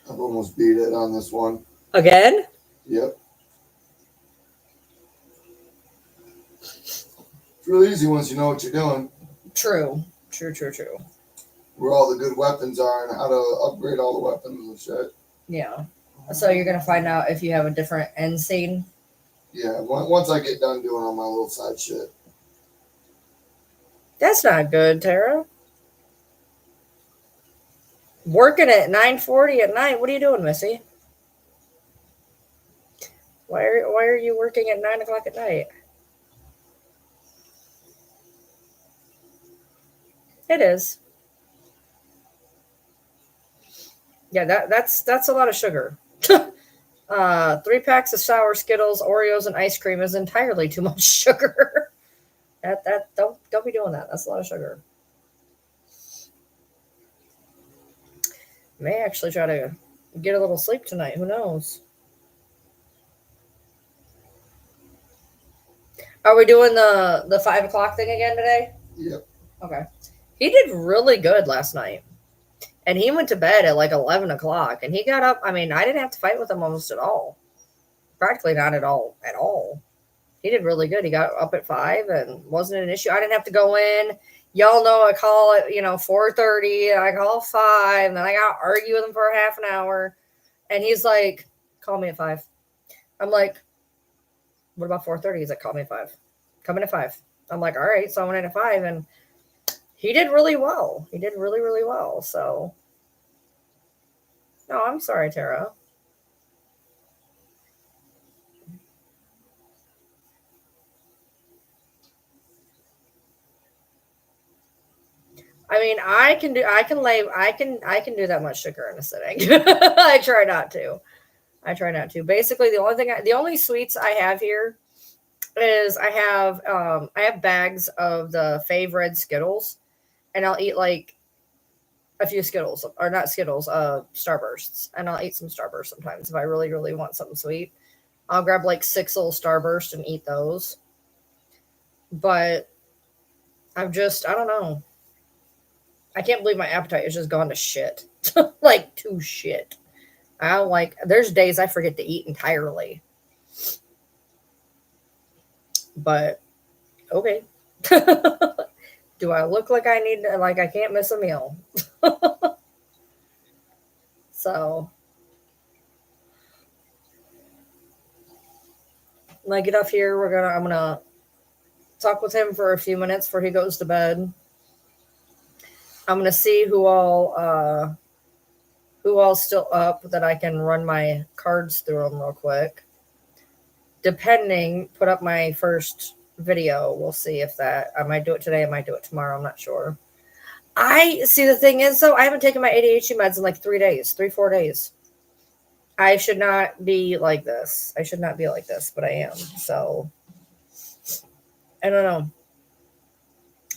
I've almost beat it on this one. Again? Yep. It's really easy once you know what you're doing. True. Where all the good weapons are and how to upgrade all the weapons and shit. Yeah. So you're gonna find out if you have a different end scene. Yeah, once I get done doing all my little side shit. That's not good, Tara. Working at 9:40 at night. What are you doing, Missy? Why are you working at 9 o'clock at night? It is. Yeah, that's a lot of sugar. 3 packs of sour Skittles, Oreos, and ice cream is entirely too much sugar. that don't be doing that. That's a lot of sugar. May actually try to get a little sleep tonight. Who knows? Are we doing the 5 o'clock thing again today? Yep. Okay. He did really good last night. And he went to bed at like 11 o'clock. And he got up. I mean, I didn't have to fight with him almost at all. Practically not at all. He did really good. He got up at 5 and wasn't an issue. I didn't have to go in. Y'all know I call it, 4:30. I call 5. And then I got to argue with him for a half an hour. And he's like, call me at 5. I'm like, What about 4:30? He's like, call me at 5. Come in at 5. I'm like, all right. So I went in at 5, and he did really well. He did really, really well. So, no, I'm sorry, Tara. I mean, I can do that much sugar in a sitting. I try not to. Basically, the only sweets I have here is I have bags of the Fave Red Skittles, and I'll eat like a few Skittles, or not Skittles, Starbursts, and I'll eat some Starbursts sometimes if I really, really want something sweet. I'll grab like 6 little Starbursts and eat those. But I don't know. I can't believe my appetite is just gone to shit. Like, to shit. I don't like, there's days I forget to eat entirely. But, okay. Do I look like I can't miss a meal? So, when I get up here, I'm gonna talk with him for a few minutes before he goes to bed. I'm gonna see who all's still up that I can run my cards through them real quick. Depending, put up my first video. We'll see if I might do it today. I might do it tomorrow. I'm not sure. I see. The thing is, though, I haven't taken my ADHD meds in like 4 days. I should not be like this. But I am. So, I don't know.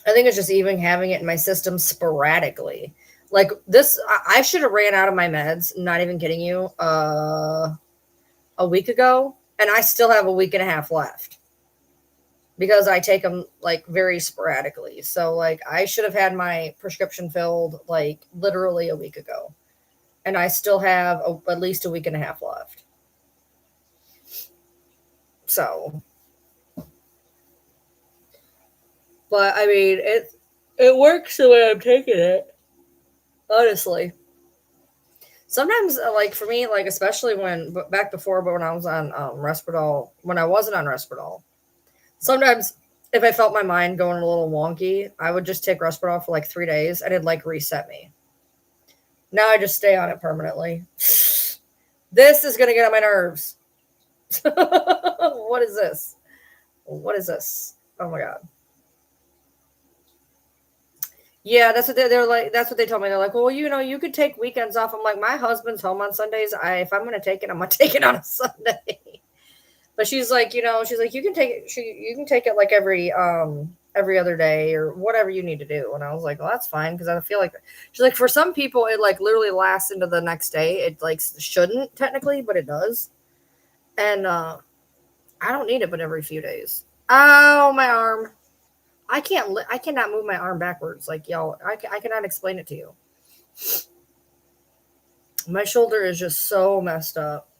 I think it's just even having it in my system sporadically. Like this, I should have ran out of my meds, not even kidding you, a week ago. And I still have a week and a half left because I take them like very sporadically. So like I should have had my prescription filled like literally a week ago. And I still have at least a week and a half left. So, but I mean, it works the way I'm taking it. Honestly. Sometimes, like for me, like especially when back before, but when I was on Risperdal, when I wasn't on Risperdal, sometimes if I felt my mind going a little wonky, I would just take Risperdal for like 3 days, and it'd like reset me. Now I just stay on it permanently. This is gonna get on my nerves. What is this? What is this? Oh my god. Yeah, that's what they're like. That's what they told me. They're like, well, you could take weekends off. I'm like, my husband's home on Sundays. If I'm gonna take it, I'm gonna take it on a Sunday. But she's like, you can take it. You can take it like every other day or whatever you need to do. And I was like, well, that's fine because I feel like she's like, for some people, it like literally lasts into the next day. It like shouldn't technically, but it does. And I don't need it, but every few days. Oh, my arm. I cannot move my arm backwards. Like, y'all, I cannot explain it to you. My shoulder is just so messed up.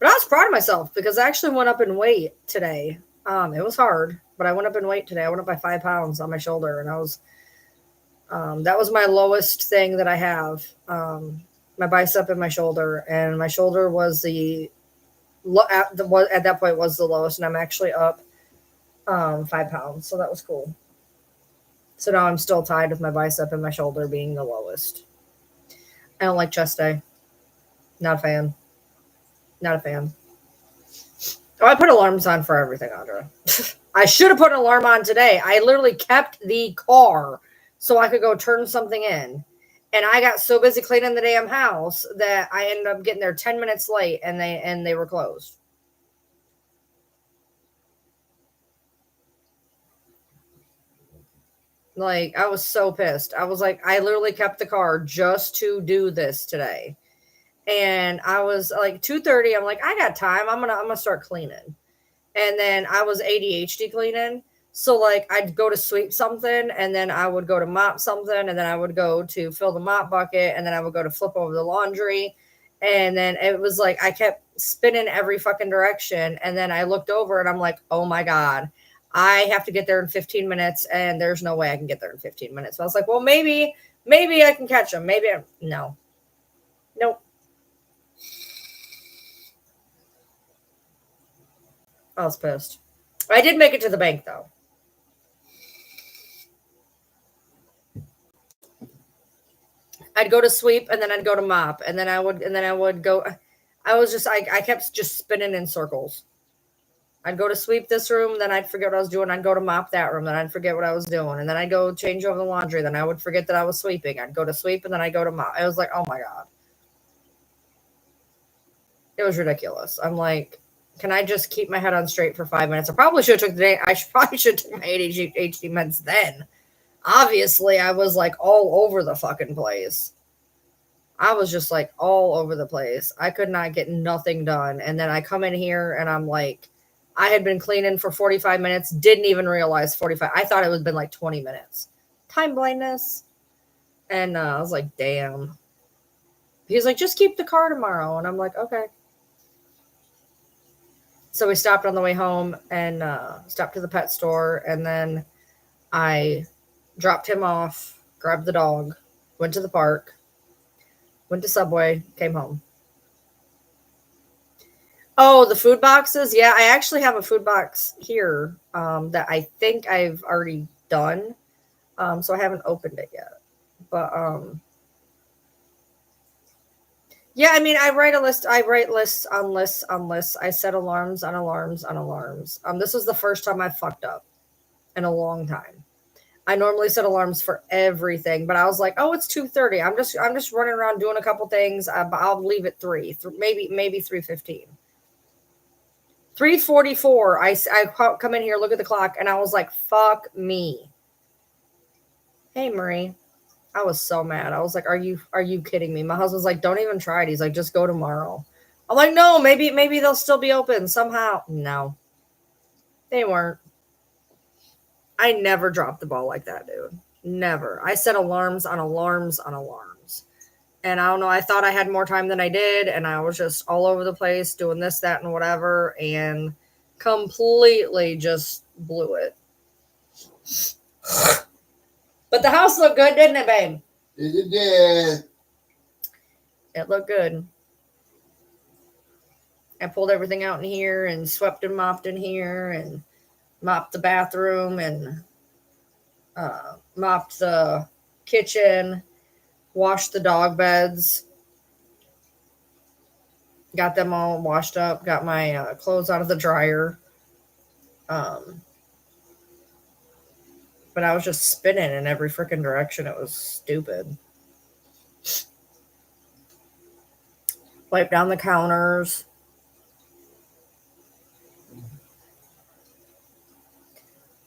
But I was proud of myself because I actually went up in weight today. It was hard, but I went up in weight today. I went up by 5 pounds on my shoulder, and that was my lowest thing that I have. My bicep and my shoulder, and my shoulder was at that point was the lowest, and I'm actually up 5 pounds, so that was cool. So now I'm still tied with my bicep and my shoulder being the lowest. I don't like chest day. Not a fan. Oh, I put alarms on for everything, Audra. I should have put an alarm on today. I literally kept the car so I could go turn something in. And I got so busy cleaning the damn house that I ended up getting there 10 minutes late, and they were closed. Like, I was so pissed. I was like, I literally kept the car just to do this today. And I was like 2:30. I'm like, I got time. I'm gonna start cleaning. And then I was ADHD cleaning. So like I'd go to sweep something, and then I would go to mop something, and then I would go to fill the mop bucket, and then I would go to flip over the laundry. And then it was like I kept spinning every fucking direction. And then I looked over and I'm like, oh my God, I have to get there in 15 minutes, and there's no way I can get there in 15 minutes. So I was like, well, maybe I can catch them. No. Nope. I was pissed. I did make it to the bank though. I'd go to sweep and then I'd go to mop and then I would go. I kept just spinning in circles. I'd go to sweep this room, then I'd forget what I was doing. I'd go to mop that room, then I'd forget what I was doing. And then I'd go change over the laundry, then I would forget that I was sweeping. I'd go to sweep and then I'd go to mop. I was like, oh my God. It was ridiculous. I'm like, can I just keep my head on straight for 5 minutes? I probably should have took the day. Probably should have took my ADHD meds then. Obviously, I was like all over the fucking place. I was just like all over the place. I could not get nothing done. And then I come in here and I'm like, I had been cleaning for 45 minutes, didn't even realize 45. I thought it would have been like 20 minutes. Time blindness. And I was like, damn. He's like, just keep the car tomorrow. And I'm like, okay. So we stopped on the way home and stopped to the pet store. And then I dropped him off, grabbed the dog, went to the park, went to Subway, came home. Oh, the food boxes? Yeah, I actually have a food box here that I think I've already done. So I haven't opened it yet. But yeah, I mean, I write lists on lists on lists. I set alarms on alarms on alarms. This was the first time I fucked up in a long time. I normally set alarms for everything, but I was like, "Oh, it's 2:30. I'm just running around doing a couple things. I'll leave at 3, maybe 3:15." 3:44. I come in here, look at the clock, and I was like, "Fuck me." Hey, Marie. I was so mad. I was like, are you kidding me? My husband's like, don't even try it. He's like, just go tomorrow. I'm like, no, maybe they'll still be open somehow. No, they weren't. I never dropped the ball like that, dude. Never. I set alarms on alarms on alarms. And I don't know, I thought I had more time than I did. And I was just all over the place doing this, that, and whatever. And completely just blew it. But the house looked good, didn't it, babe? It did. It looked good. I pulled everything out in here and swept and mopped in here and mopped the bathroom and mopped the kitchen, washed the dog beds, got them all washed up, got my clothes out of the dryer. But I was just spinning in every freaking direction. It was stupid. Wipe down the counters.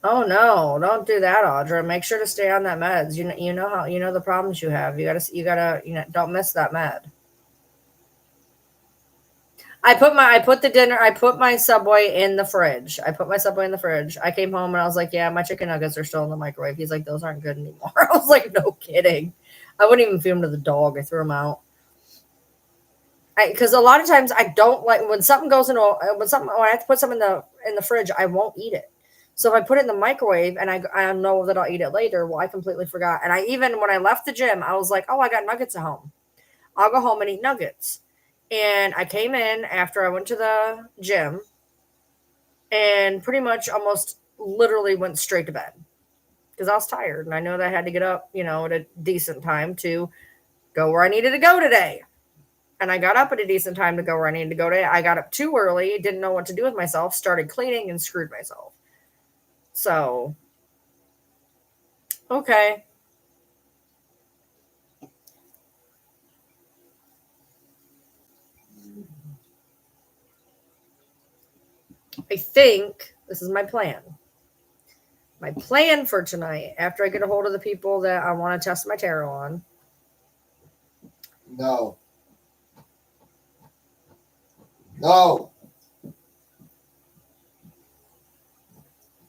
Oh no, don't do that, Audra. Make sure to stay on that meds. You know the problems you have. You gotta don't miss that med. I put my Subway in the fridge. I came home and I was like, yeah, my chicken nuggets are still in the microwave. He's like, those aren't good anymore. I was like, no kidding. I wouldn't even feed them to the dog. I threw them out. Because a lot of times I don't like when something goes into when I have to put something in the fridge, I won't eat it. So if I put it in the microwave and I know that I'll eat it later, well, I completely forgot. And when I left the gym, I was like, oh, I got nuggets at home. I'll go home and eat nuggets. And I came in after I went to the gym and pretty much almost literally went straight to bed because I was tired and I know that I had to get up, at a decent time to go where I needed to go today. And I got up at a decent time to go where I needed to go today. I got up too early, didn't know what to do with myself, started cleaning and screwed myself. So, okay. I think this is my plan. My plan for tonight, after I get a hold of the people that I want to test my tarot on. No.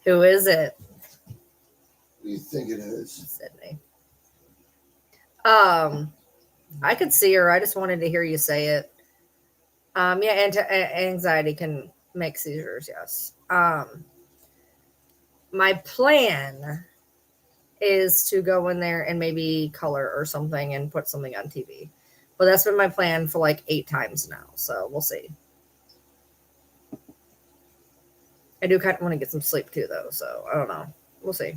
Who is it? What do you think it is? Sydney. I could see her. I just wanted to hear you say it. Yeah, anxiety can make seizures, yes. My plan is to go in there and maybe color or something and put something on TV. But that's been my plan for like 8 times now, so we'll see. I do kind of want to get some sleep too, though. So I don't know. We'll see.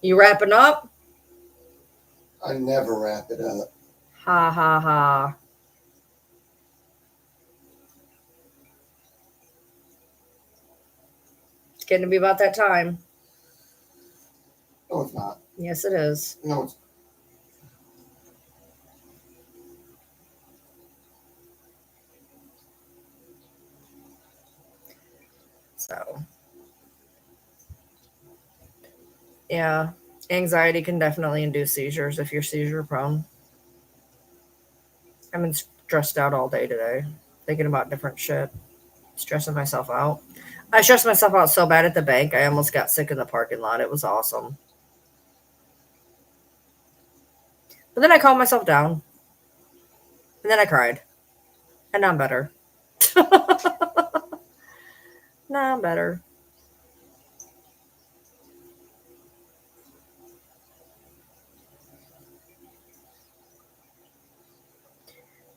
You wrapping up? I never wrap it up. Ha ha ha. It's getting to be about that time. No, it's not. Yes, it is. No, it's So, yeah, anxiety can definitely induce seizures if you're seizure prone. I've been stressed out all day today, thinking about different shit, stressing myself out. I stressed myself out so bad at the bank, I almost got sick in the parking lot. It was awesome. But then I calmed myself down, and then I cried, and now I'm better. Now I'm better.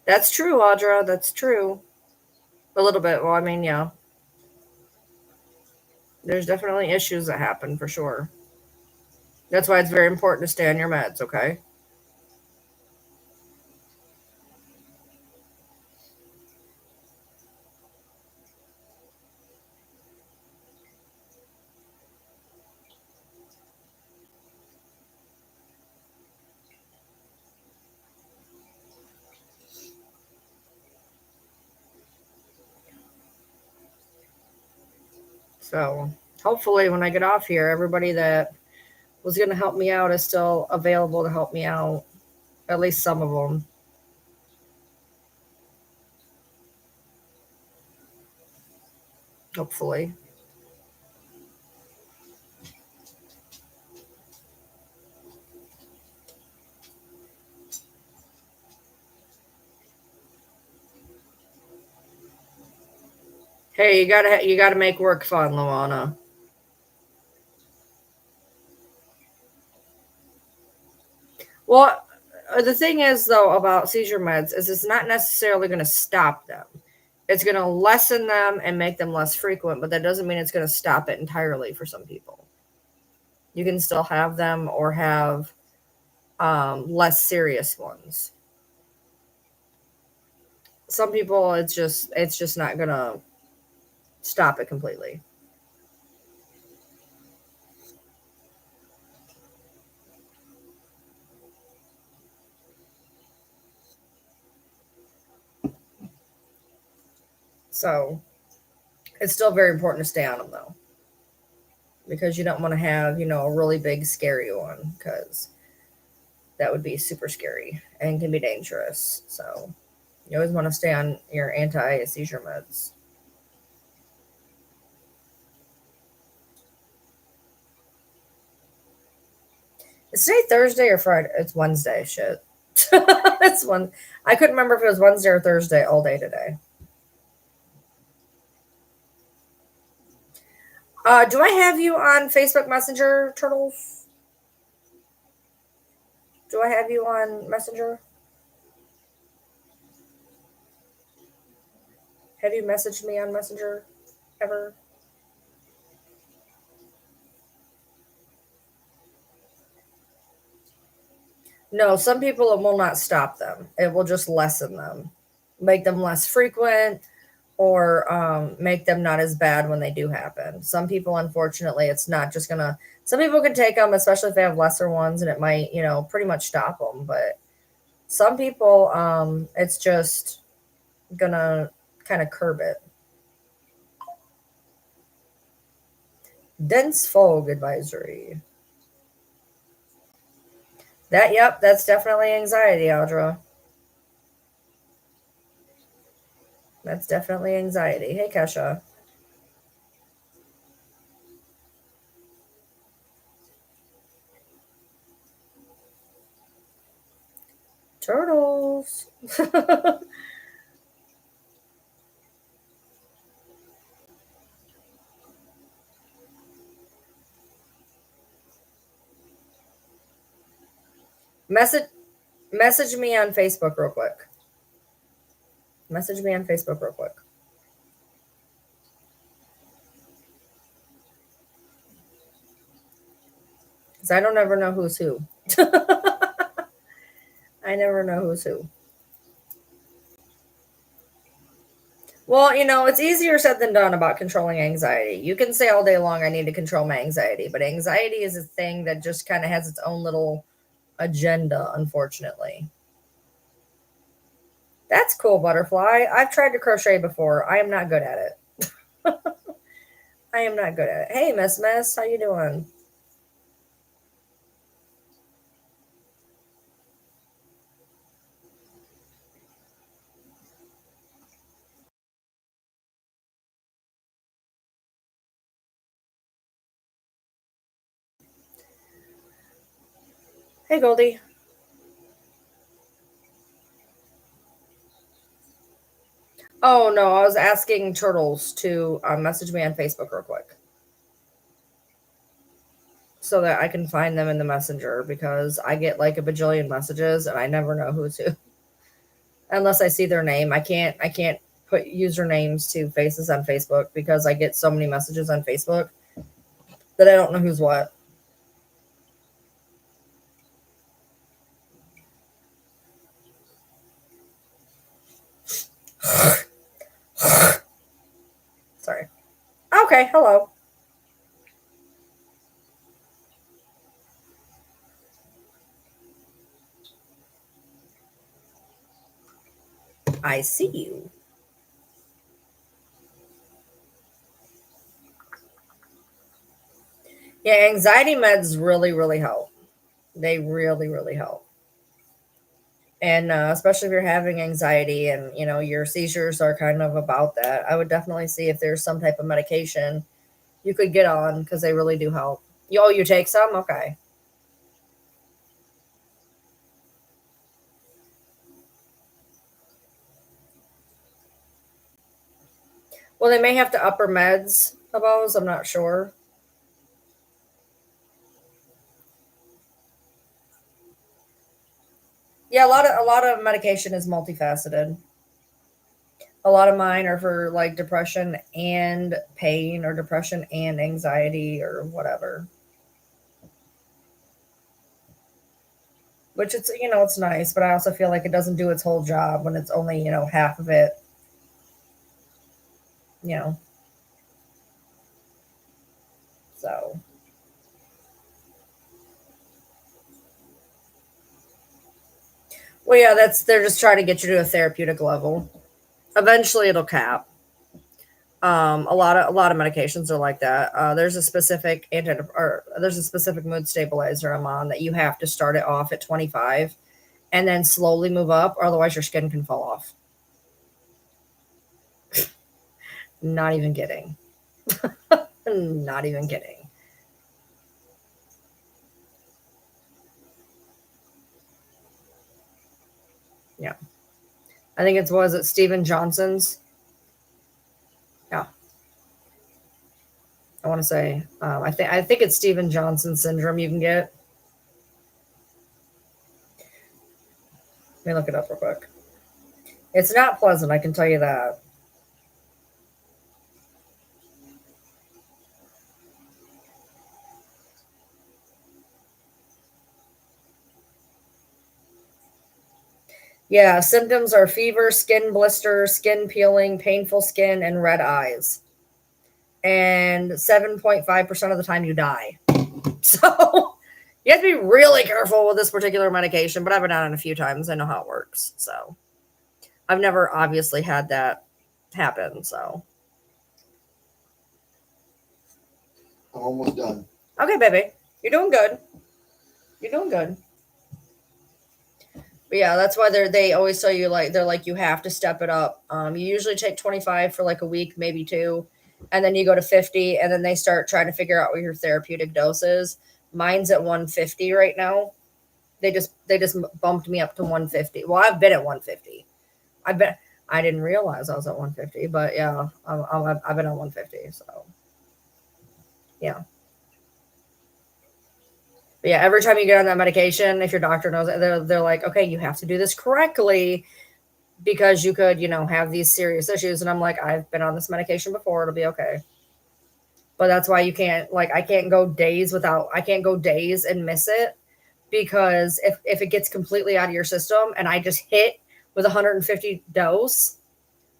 That's true, Audra. That's true. A little bit. Well, I mean, yeah. There's definitely issues that happen for sure. That's why it's very important to stay on your meds, okay? So hopefully when I get off here, everybody that was going to help me out is still available to help me out. At least some of them. Hopefully. Hey, you gotta make work fun, Luana. Well, the thing is though about seizure meds is it's not necessarily going to stop them. It's going to lessen them and make them less frequent, but that doesn't mean it's going to stop it entirely for some people. You can still have them or have less serious ones. Some people, it's just not going to stop it completely. So it's still very important to stay on them though, because you don't want to have, a really big scary one, because that would be super scary and can be dangerous. So you always want to stay on your anti-seizure meds. Is today Thursday or Friday? It's Wednesday. Shit. It's one. I couldn't remember if it was Wednesday or Thursday all day today. Do I have you on Facebook Messenger, Turtles? Do I have you on Messenger? Have you messaged me on Messenger ever? No, some people, it will not stop them. It will just lessen them, make them less frequent, or make them not as bad when they do happen. Some people, unfortunately, it's not just gonna. Some people can take them, especially if they have lesser ones, and it might, pretty much stop them. But some people, it's just gonna kind of curb it. Dense fog advisory. Yep, that's definitely anxiety, Audra. That's definitely anxiety. Hey, Kesha. Turtles. Message me on Facebook real quick. Message me on Facebook real quick. Because I don't ever know who's who. I never know who's who. Well, it's easier said than done about controlling anxiety. You can say all day long, I need to control my anxiety, but anxiety is a thing that just kind of has its own little agenda, unfortunately. That's cool, butterfly. I've tried to crochet before. I am not good at it. I am not good at it. Hey, Miss, how you doing? Hey, Goldie. Oh, no, I was asking Turtles to message me on Facebook real quick so that I can find them in the messenger, because I get like a bajillion messages and I never know who's who. Unless I see their name. I can't put usernames to faces on Facebook because I get so many messages on Facebook that I don't know who's what. Sorry. Okay, hello. I see you. Yeah, anxiety meds really, really help. They really, really help. And especially if you're having anxiety and, your seizures are kind of about that, I would definitely see if there's some type of medication you could get on, because they really do help. You take some? Okay. Well, they may have to upper meds, suppose. I'm not sure. Yeah, a lot of medication is multifaceted. A lot of mine are for like depression and pain, or depression and anxiety, or whatever. Which it's nice, but I also feel like it doesn't do its whole job when it's only, half of it, you know. So, well, yeah, they're just trying to get you to a therapeutic level. Eventually it'll cap. A lot of medications are like that. There's a specific there's a specific mood stabilizer I'm on that you have to start it off at 25 and then slowly move up, or otherwise your skin can fall off. Not even kidding. Not even kidding. Yeah. I think was it Steven Johnson's? Yeah. I want to say, I think it's Steven Johnson syndrome you can get. Let me look it up real quick. It's not pleasant, I can tell you that. Yeah, symptoms are fever, skin blisters, skin peeling, painful skin, and red eyes. And 7.5% of the time you die. So you have to be really careful with this particular medication, but I've been on it a few times. I know how it works. So I've never obviously had that happen. So I'm almost done. okay, baby. You're doing good. You're doing good. But yeah, that's why they always tell you, like, they're like, you have to step it up. You usually take 25 for like a week, maybe two, and then you go to 50, and then they start trying to figure out what your therapeutic dose is. Mine's at 150 right now. They just bumped me up to 150. Well, I've been at 150. I didn't realize I was at 150, but yeah, I've been at 150. So yeah. But yeah, every time you get on that medication, if your doctor knows it, they're like, okay, you have to do this correctly. because you could, have these serious issues. And I'm like, I've been on this medication before. It'll be okay. But that's why you can't, like, I can't go days and miss it, because if it gets completely out of your system and I just hit with 150 dose,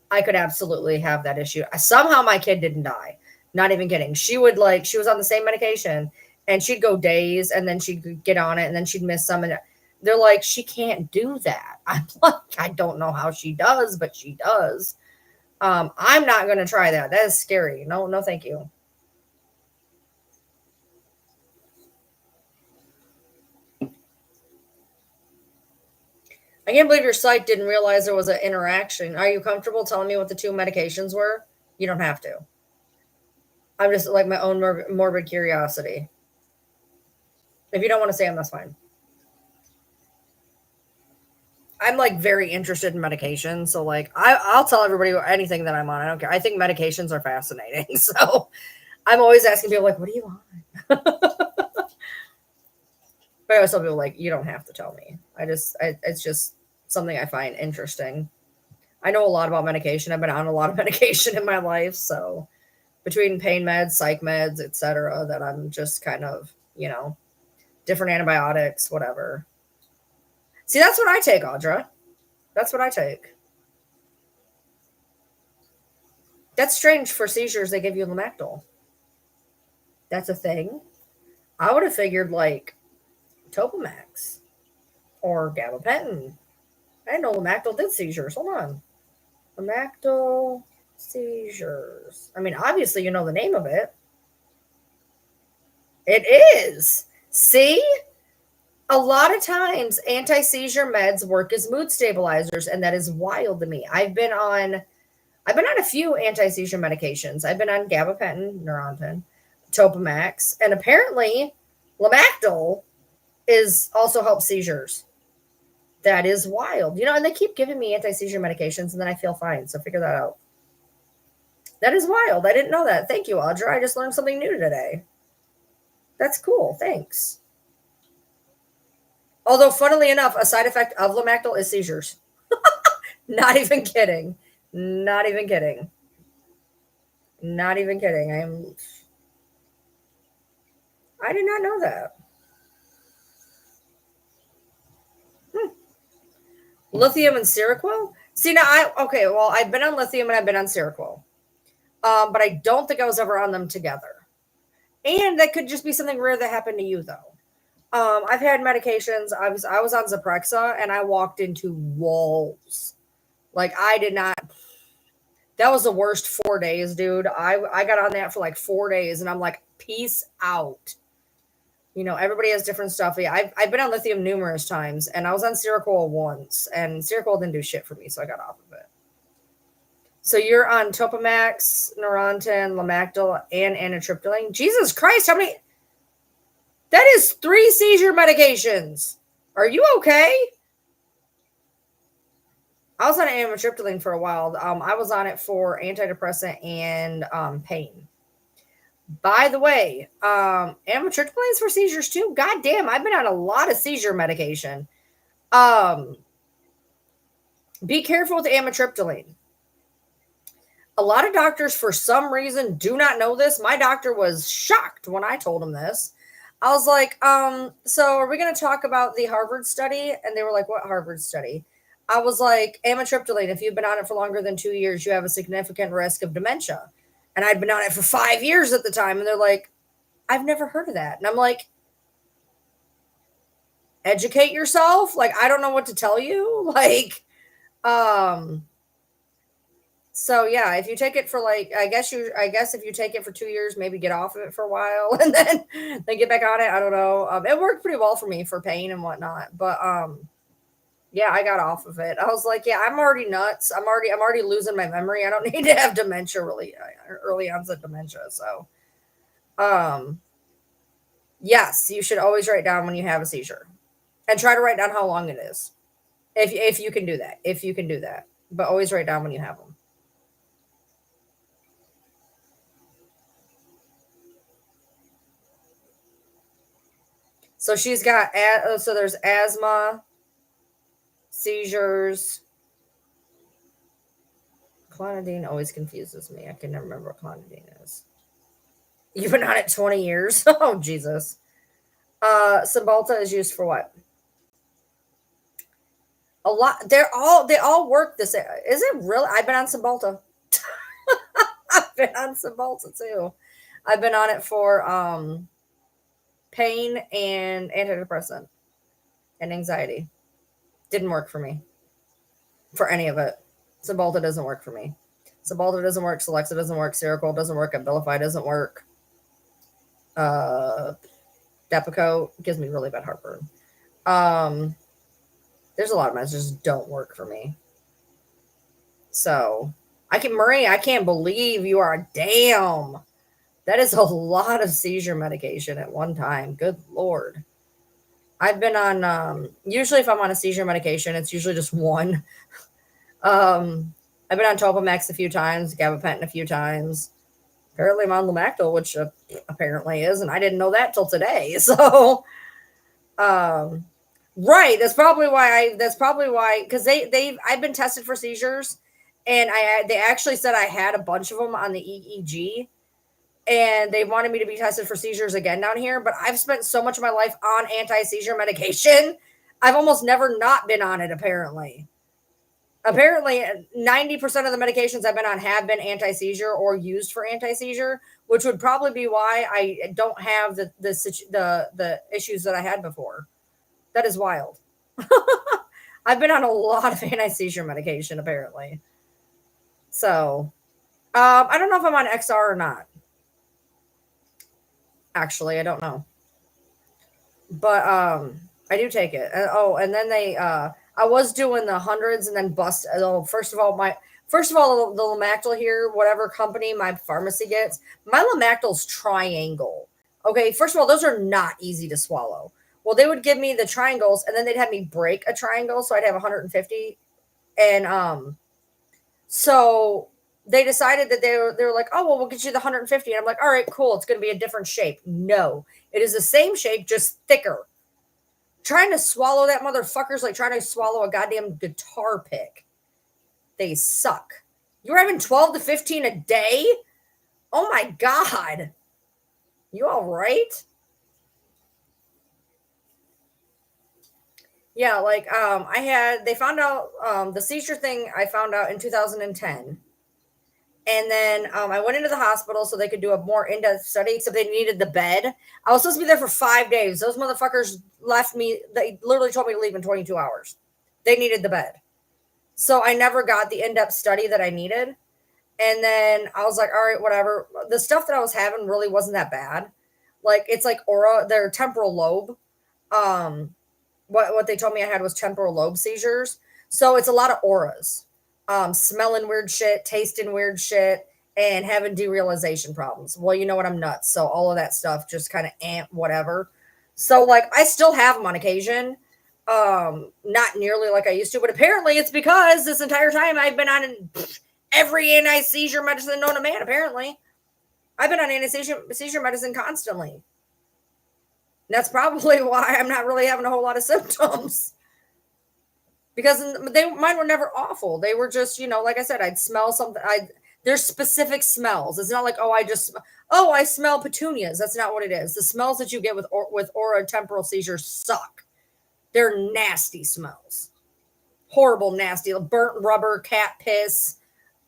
I could absolutely have that issue. Somehow my kid didn't die. Not even kidding. She was on the same medication and she'd go days and then she'd get on it and then she'd miss some. And they're like, she can't do that. I'm like, I don't know how she does, but she does. I'm not going to try that. That is scary. No, no, thank you. I can't believe your site didn't realize there was an interaction. Are you comfortable telling me what the two medications were? You don't have to. I'm just like my own morbid curiosity. If you don't want to say them, that's fine. I'm like very interested in medication. So like I'll tell everybody anything that I'm on. I don't care. I think medications are fascinating. So I'm always asking people like, what do you want? But I always tell people like, you don't have to tell me. It's just something I find interesting. I know a lot about medication. I've been on a lot of medication in my life. So between pain meds, psych meds, etc., that I'm just kind of, different antibiotics, whatever. See, that's what I take, Audra. That's what I take. That's strange for seizures. They give you Lamictal. That's a thing. I would have figured like Topamax or gabapentin. I didn't know Lamictal did seizures. Hold on. Lamictal seizures. I mean, obviously, you know the name of it. It is. See? A lot of times anti-seizure meds work as mood stabilizers, and that is wild to me. I've been on a few anti-seizure medications. I've been on gabapentin, Neurontin, Topamax, and apparently Lamictal is also helps seizures. That is wild. And they keep giving me anti-seizure medications and then I feel fine. So figure that out. That is wild. I didn't know that. Thank you, Audra. I just learned something new today. That's cool. Thanks. Although, funnily enough, a side effect of Lamictal is seizures. Not even kidding. Not even kidding. Not even kidding. I did not know that. Lithium and Seroquel? See, now I've been on lithium and I've been on Seroquel. But I don't think I was ever on them together. And that could just be something rare that happened to you, though. I've had medications. I was on Zyprexa and I walked into walls. Like I did not. That was the worst 4 days, dude. I got on that for like 4 days and I'm like, peace out. Everybody has different stuff. Yeah, I've been on lithium numerous times and I was on Seroquel once and Seroquel didn't do shit for me. So I got off of it. So you're on Topamax, Neurontin, Lamictal, and amitriptyline. Jesus Christ, how many? That is 3 seizure medications. Are you okay? I was on amitriptyline for a while. I was on it for antidepressant and pain. By the way, amitriptyline is for seizures too. God damn, I've been on a lot of seizure medication. Be careful with amitriptyline. A lot of doctors, for some reason, do not know this. My doctor was shocked when I told him this. I was like, so are we going to talk about the Harvard study? And they were like, what Harvard study? I was like, amitriptyline, if you've been on it for longer than 2 years, you have a significant risk of dementia. And I'd been on it for 5 years at the time. And they're like, I've never heard of that. And I'm like, educate yourself. Like, I don't know what to tell you. Like, so yeah, if you take it for like, I guess if you take it for 2 years, maybe get off of it for a while and then get back on it. I don't know. It worked pretty well for me for pain and whatnot, but yeah, I got off of it. I was like, yeah, I'm already nuts. I'm already losing my memory. I don't need to have dementia, really early onset dementia. So, yes, you should always write down when you have a seizure, and try to write down how long it is, if you can do that. But always write down when you have them. So she's got, so there's asthma, seizures, Clonidine always confuses me. I can never remember what Clonidine is. You've been on it 20 years. Oh, Jesus. Cymbalta is used for what? A lot. They all work this. Is it really? I've been on Cymbalta. I've been on Cymbalta too. I've been on it for pain and antidepressant and anxiety. Didn't work for me. For any of it. Cymbalta doesn't work for me. Cymbalta doesn't work. Celexa doesn't work. Seroquel doesn't work. Abilify doesn't work. Depakote gives me really bad heartburn. There's a lot of meds that just don't work for me. So Marie, I can't believe you are damn. That is a lot of seizure medication at one time. Good Lord. I've been on, usually if I'm on a seizure medication, it's usually just one. I've been on Topamax a few times, gabapentin a few times. Apparently I'm on Lamictal, which apparently is, and I didn't know that till today. So, right. That's probably why, because I've been tested for seizures, and they actually said I had a bunch of them on the EEG, and they wanted me to be tested for seizures again down here. But I've spent so much of my life on anti-seizure medication. I've almost never not been on it, apparently. Apparently, 90% of the medications I've been on have been anti-seizure or used for anti-seizure, which would probably be why I don't have the issues that I had before. That is wild. I've been on a lot of anti-seizure medication, apparently. So, I don't know if I'm on XR or not. Actually, I don't know. But I do take it. And then they I was doing the hundreds and then bust. First of all, the Lamictal here, whatever company my pharmacy gets, my Lamictal's Triangle. Okay, first of all, those are not easy to swallow. Well, they would give me the triangles, and then they'd have me break a triangle, so I'd have 150. And so they decided that they were like, oh, well, we'll get you the 150. And I'm like, all right, cool. It's going to be a different shape. No, it is the same shape, just thicker. Trying to swallow that motherfucker's like trying to swallow a goddamn guitar pick. They suck. You're having 12 to 15 a day? Oh my God. You all right? Yeah, like they found out the seizure thing I found out in 2010. And then I went into the hospital so they could do a more in-depth study, except they needed the bed. I was supposed to be there for 5 days. Those motherfuckers left me. They literally told me to leave in 22 hours. They needed the bed. So I never got the in-depth study that I needed. And then I was like, all right, whatever. The stuff that I was having really wasn't that bad. Like, it's like their temporal lobe. What they told me I had was temporal lobe seizures. So it's a lot of auras. Smelling weird shit, tasting weird shit, and having derealization problems. Well, you know what? I'm nuts. So all of that stuff just kind of whatever. So like I still have them on occasion. Not nearly like I used to, but apparently it's because this entire time I've been on every anti-seizure medicine known to man, apparently. I've been on anti-seizure medicine constantly. And that's probably why I'm not really having a whole lot of symptoms. Because mine were never awful. They were just, like I said, I'd smell something. There's specific smells. It's not like, I smell petunias. That's not what it is. The smells that you get with aura temporal seizures suck. They're nasty smells. Horrible, nasty. Burnt rubber, cat piss,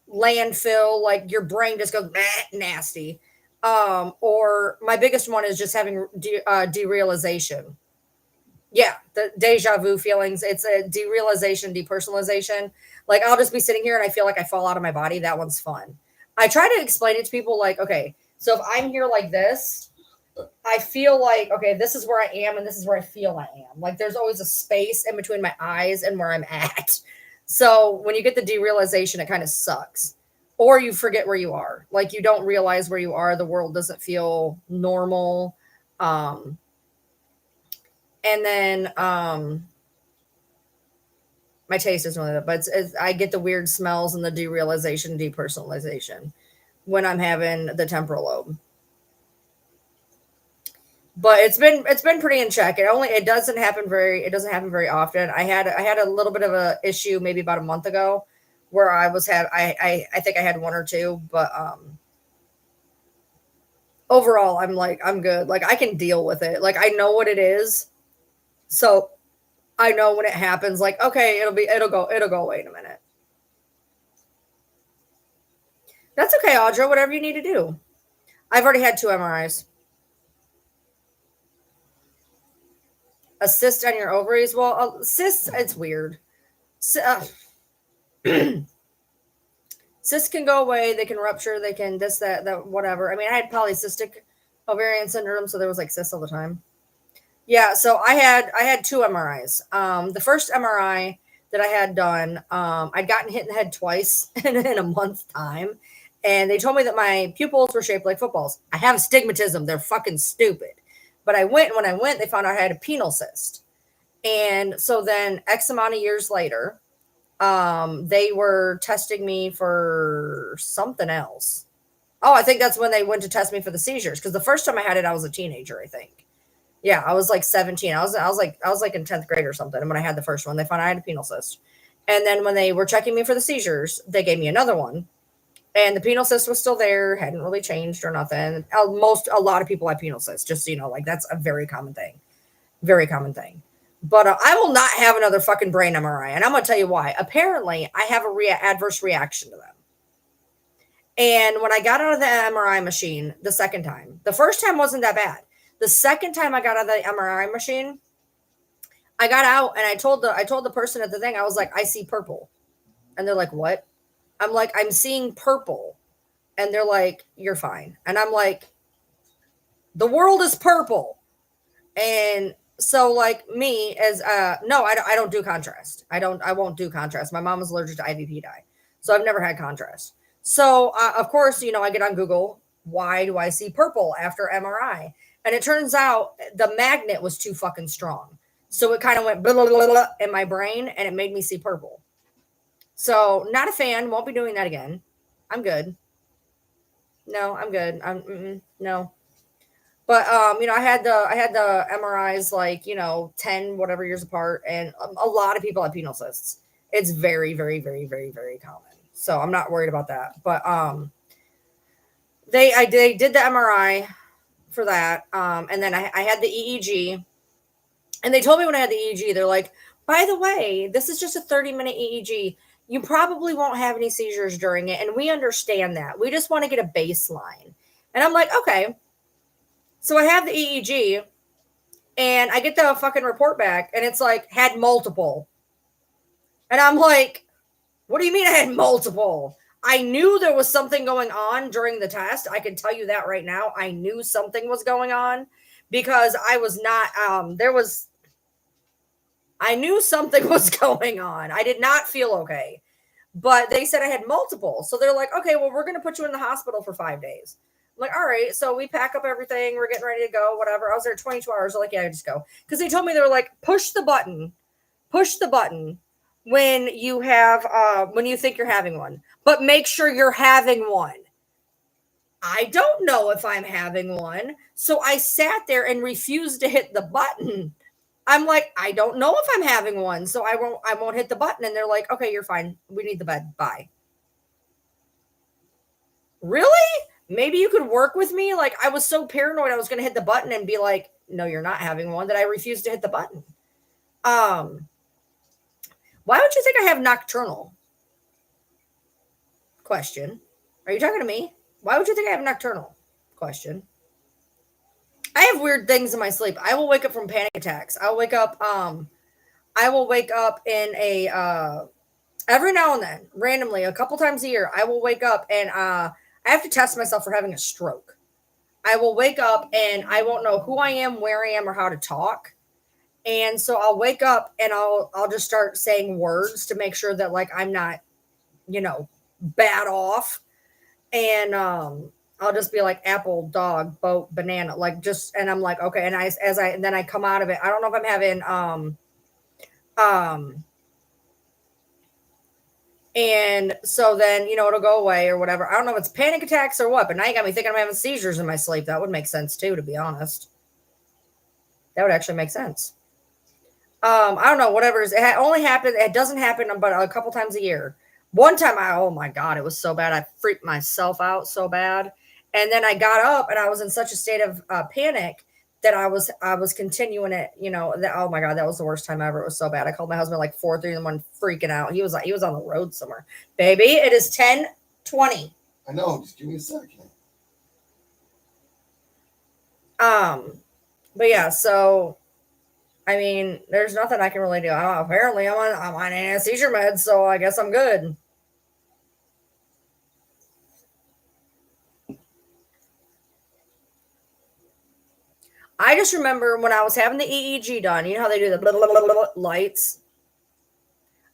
landfill. Like your brain just goes, nasty. Or my biggest one is just having derealization. Yeah, the deja vu feelings. It's a derealization, depersonalization. Like I'll just be sitting here and I feel like I fall out of my body. That one's fun. I try to explain it to people like, okay, so if I'm here like this, I feel like, okay, this is where I am and this is where I feel I am. Like there's always a space in between my eyes and where I'm at. So when you get the derealization, it kind of sucks. Or you forget where you are. Like you don't realize where you are. The world doesn't feel normal. And then my taste isn't really that, but I get the weird smells and the derealization, depersonalization when I'm having the temporal lobe. But it's been pretty in check. It doesn't happen very often. I had a little bit of a issue maybe about a month ago where I think I had one or two, but overall I'm like, I'm good. Like I can deal with it. Like I know what it is. So I know when it happens, like, okay, it'll go away in a minute. That's okay, Audra, whatever you need to do. I've already had 2 MRIs. A cyst on your ovaries? Well, cysts, it's weird. Cysts can go away, they can rupture, they can this, that, whatever. I mean, I had polycystic ovarian syndrome, so there was like cysts all the time. Yeah, so I had 2 MRIs. The first MRI that I had done, I'd gotten hit in the head twice in a month's time, and they told me that my pupils were shaped like footballs. I have astigmatism; they're fucking stupid. But when I went, they found out I had a penile cyst, and so then X amount of years later, they were testing me for something else. Oh, I think that's when they went to test me for the seizures, because the first time I had it, I was a teenager, I think. Yeah, I was like 17. I was like in 10th grade or something. And when I had the first one, they found I had a penile cyst. And then when they were checking me for the seizures, they gave me another one. And the penile cyst was still there, hadn't really changed or nothing. A lot of people have penile cysts, just so you know, like that's a very common thing. Very common thing. But I will not have another fucking brain MRI. And I'm going to tell you why. Apparently, I have a adverse reaction to them. And when I got out of the MRI machine the second time, the first time wasn't that bad. The second time I got out of the MRI machine, I got out and I told the person at the thing, I was like, I see purple. And they're like, what? I'm like, I'm seeing purple. And they're like, you're fine. And I'm like, the world is purple. And so like me as no, I don't do contrast. I won't do contrast. My mom is allergic to IVP dye. So I've never had contrast. So of course, I get on Google, why do I see purple after MRI? And it turns out the magnet was too fucking strong. So it kind of went blah, blah, blah, blah in my brain and it made me see purple. So not a fan. Won't be doing that again. I'm good. No, I'm good. No. But I had the MRIs like 10 whatever years apart, and a lot of people have penile cysts. It's very, very, very, very, very common. So I'm not worried about that. But they did the MRI for that, and then I had the EEG, and they told me when I had the EEG, they're like, by the way, this is just a 30-minute EEG. You probably won't have any seizures during it, and we understand that. We just want to get a baseline. And I'm like, okay. So I have the EEG, and I get the fucking report back, and it's like, had multiple. And I'm like, what do you mean I had multiple? I knew there was something going on during the test. I can tell you that right now. I knew something was going on because I was not, I knew something was going on. I did not feel okay. But they said I had multiple. So they're like, okay, well, we're going to put you in the hospital for 5 days. I'm like, all right. So we pack up everything. We're getting ready to go, whatever. I was there 22 hours. They're like, yeah, just go. Because they told me, they were like, push the button when you have, when you think you're having one. But make sure you're having one. I don't know if I'm having one. So I sat there and refused to hit the button. I'm like, I don't know if I'm having one, so I won't hit the button. And they're like, okay, you're fine. We need the bed. Bye. Really? Maybe you could work with me? Like, I was so paranoid I was going to hit the button and be like, no, you're not having one, that I refused to hit the button. Why would you think I have nocturnal? Question. Are you talking to me? Why would you think I have nocturnal? Question. I have weird things in my sleep. I will wake up from panic attacks. I will wake up in a every now and then, randomly, a couple times a year, I will wake up and I have to test myself for having a stroke. I will wake up and I won't know who I am, where I am, or how to talk. And so I'll wake up and I'll just start saying words to make sure that like I'm not, bad off. And I'll just be like apple, dog, boat, banana, like just, and I'm like, okay. And and then I come out of it. I don't know if I'm having, and so then, it'll go away or whatever. I don't know if it's panic attacks or what, but now you got me thinking I'm having seizures in my sleep. That would make sense too, to be honest. That would actually make sense. I don't know, whatever. It only happens. It doesn't happen but a couple times a year. One time, oh my God, it was so bad. I freaked myself out so bad. And then I got up and I was in such a state of panic that I was continuing it, oh my God, that was the worst time ever. It was so bad. I called my husband like 4:30 in the morning, freaking out. He was on the road somewhere. Baby, it is 10:20. I know, just give me a second. But yeah, so I mean, there's nothing I can really do. Apparently I'm on anesthesia meds, so I guess I'm good. I just remember when I was having the EEG done, you know how they do the blah, blah, blah, blah, lights?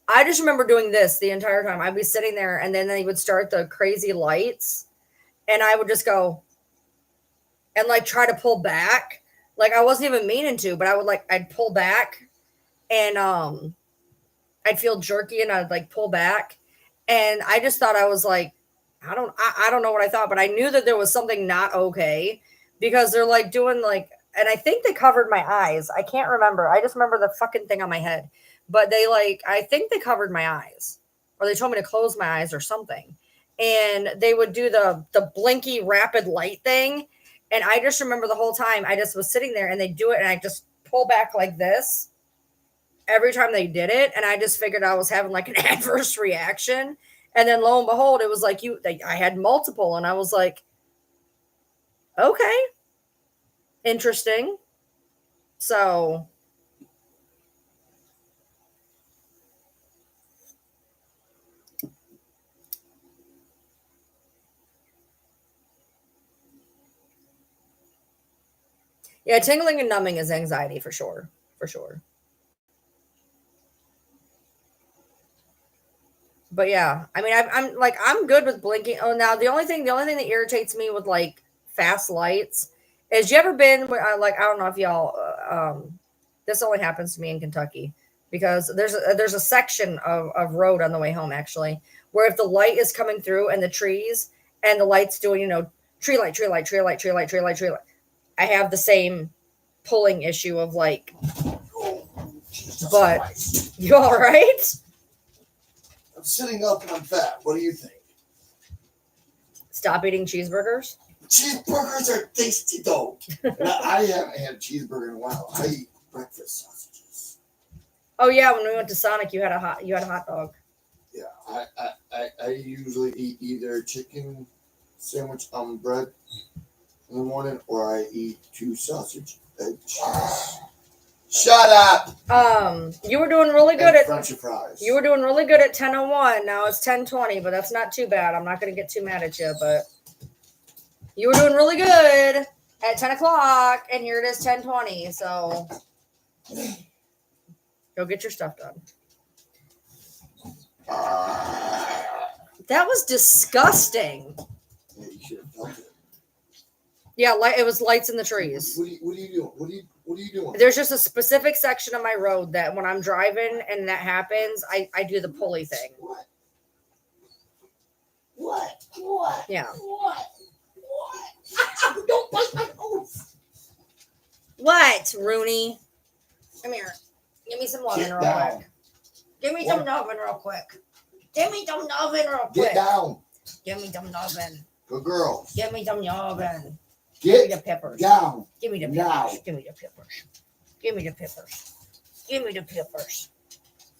I just remember doing this the entire time. I'd be sitting there and then they would start the crazy lights and I would just go and like try to pull back. Like I wasn't even meaning to, but I'd pull back and I'd feel jerky and I'd like pull back. And I just thought I was like, I don't know what I thought, but I knew that there was something not okay because they're like doing like, and I think they covered my eyes. I can't remember. I just remember the fucking thing on my head. But I think they covered my eyes or they told me to close my eyes or something. And they would do the blinky rapid light thing. And I just remember the whole time I just was sitting there and they do it and I just pull back like this every time they did it. And I just figured I was having like an adverse reaction. And then lo and behold, it was like I had multiple and I was like, okay. Interesting. So yeah, tingling and numbing is anxiety for sure. For sure. But yeah, I mean, I'm good with blinking. Oh, now the only thing that irritates me with like fast lights is you ever been like I don't know if y'all this only happens to me in Kentucky because there's a section of road on the way home actually where if the light is coming through and the trees and the light's doing tree light, I have the same pulling issue of like, but you all right? I'm sitting up and I'm fat. What do you think? Stop eating cheeseburgers. Cheeseburgers are tasty though. I haven't had a cheeseburger in a while. I eat breakfast sausages. Oh yeah, when we went to Sonic, you had a hot dog. Yeah, I usually eat either chicken sandwich on bread in the morning, or I eat 2 sausage eggs. Shut up. You were doing really good and at French fries. You were doing really good at 10:01. Now it's 10:20, but that's not too bad. I'm not going to get too mad at you, but you were doing really good at 10 o'clock, and here it is 10:20. So go get your stuff done. That was disgusting. Yeah, you should have felt it. Yeah, it was lights in the trees. What are you doing? What are you doing? There's just a specific section of my road that when I'm driving and that happens, I do the pulley thing. What? Yeah. What? Don't bite my nose. What, Rooney? Come here. Give me some loving real quick. Give me some loving real quick. Give me some loving real quick. Get down. Give me some loving. Good girl. Give me some loving. Get Give me the peppers. down. Give me the peppers. Now. Give me the peppers. Give me the peppers. Give me the peppers.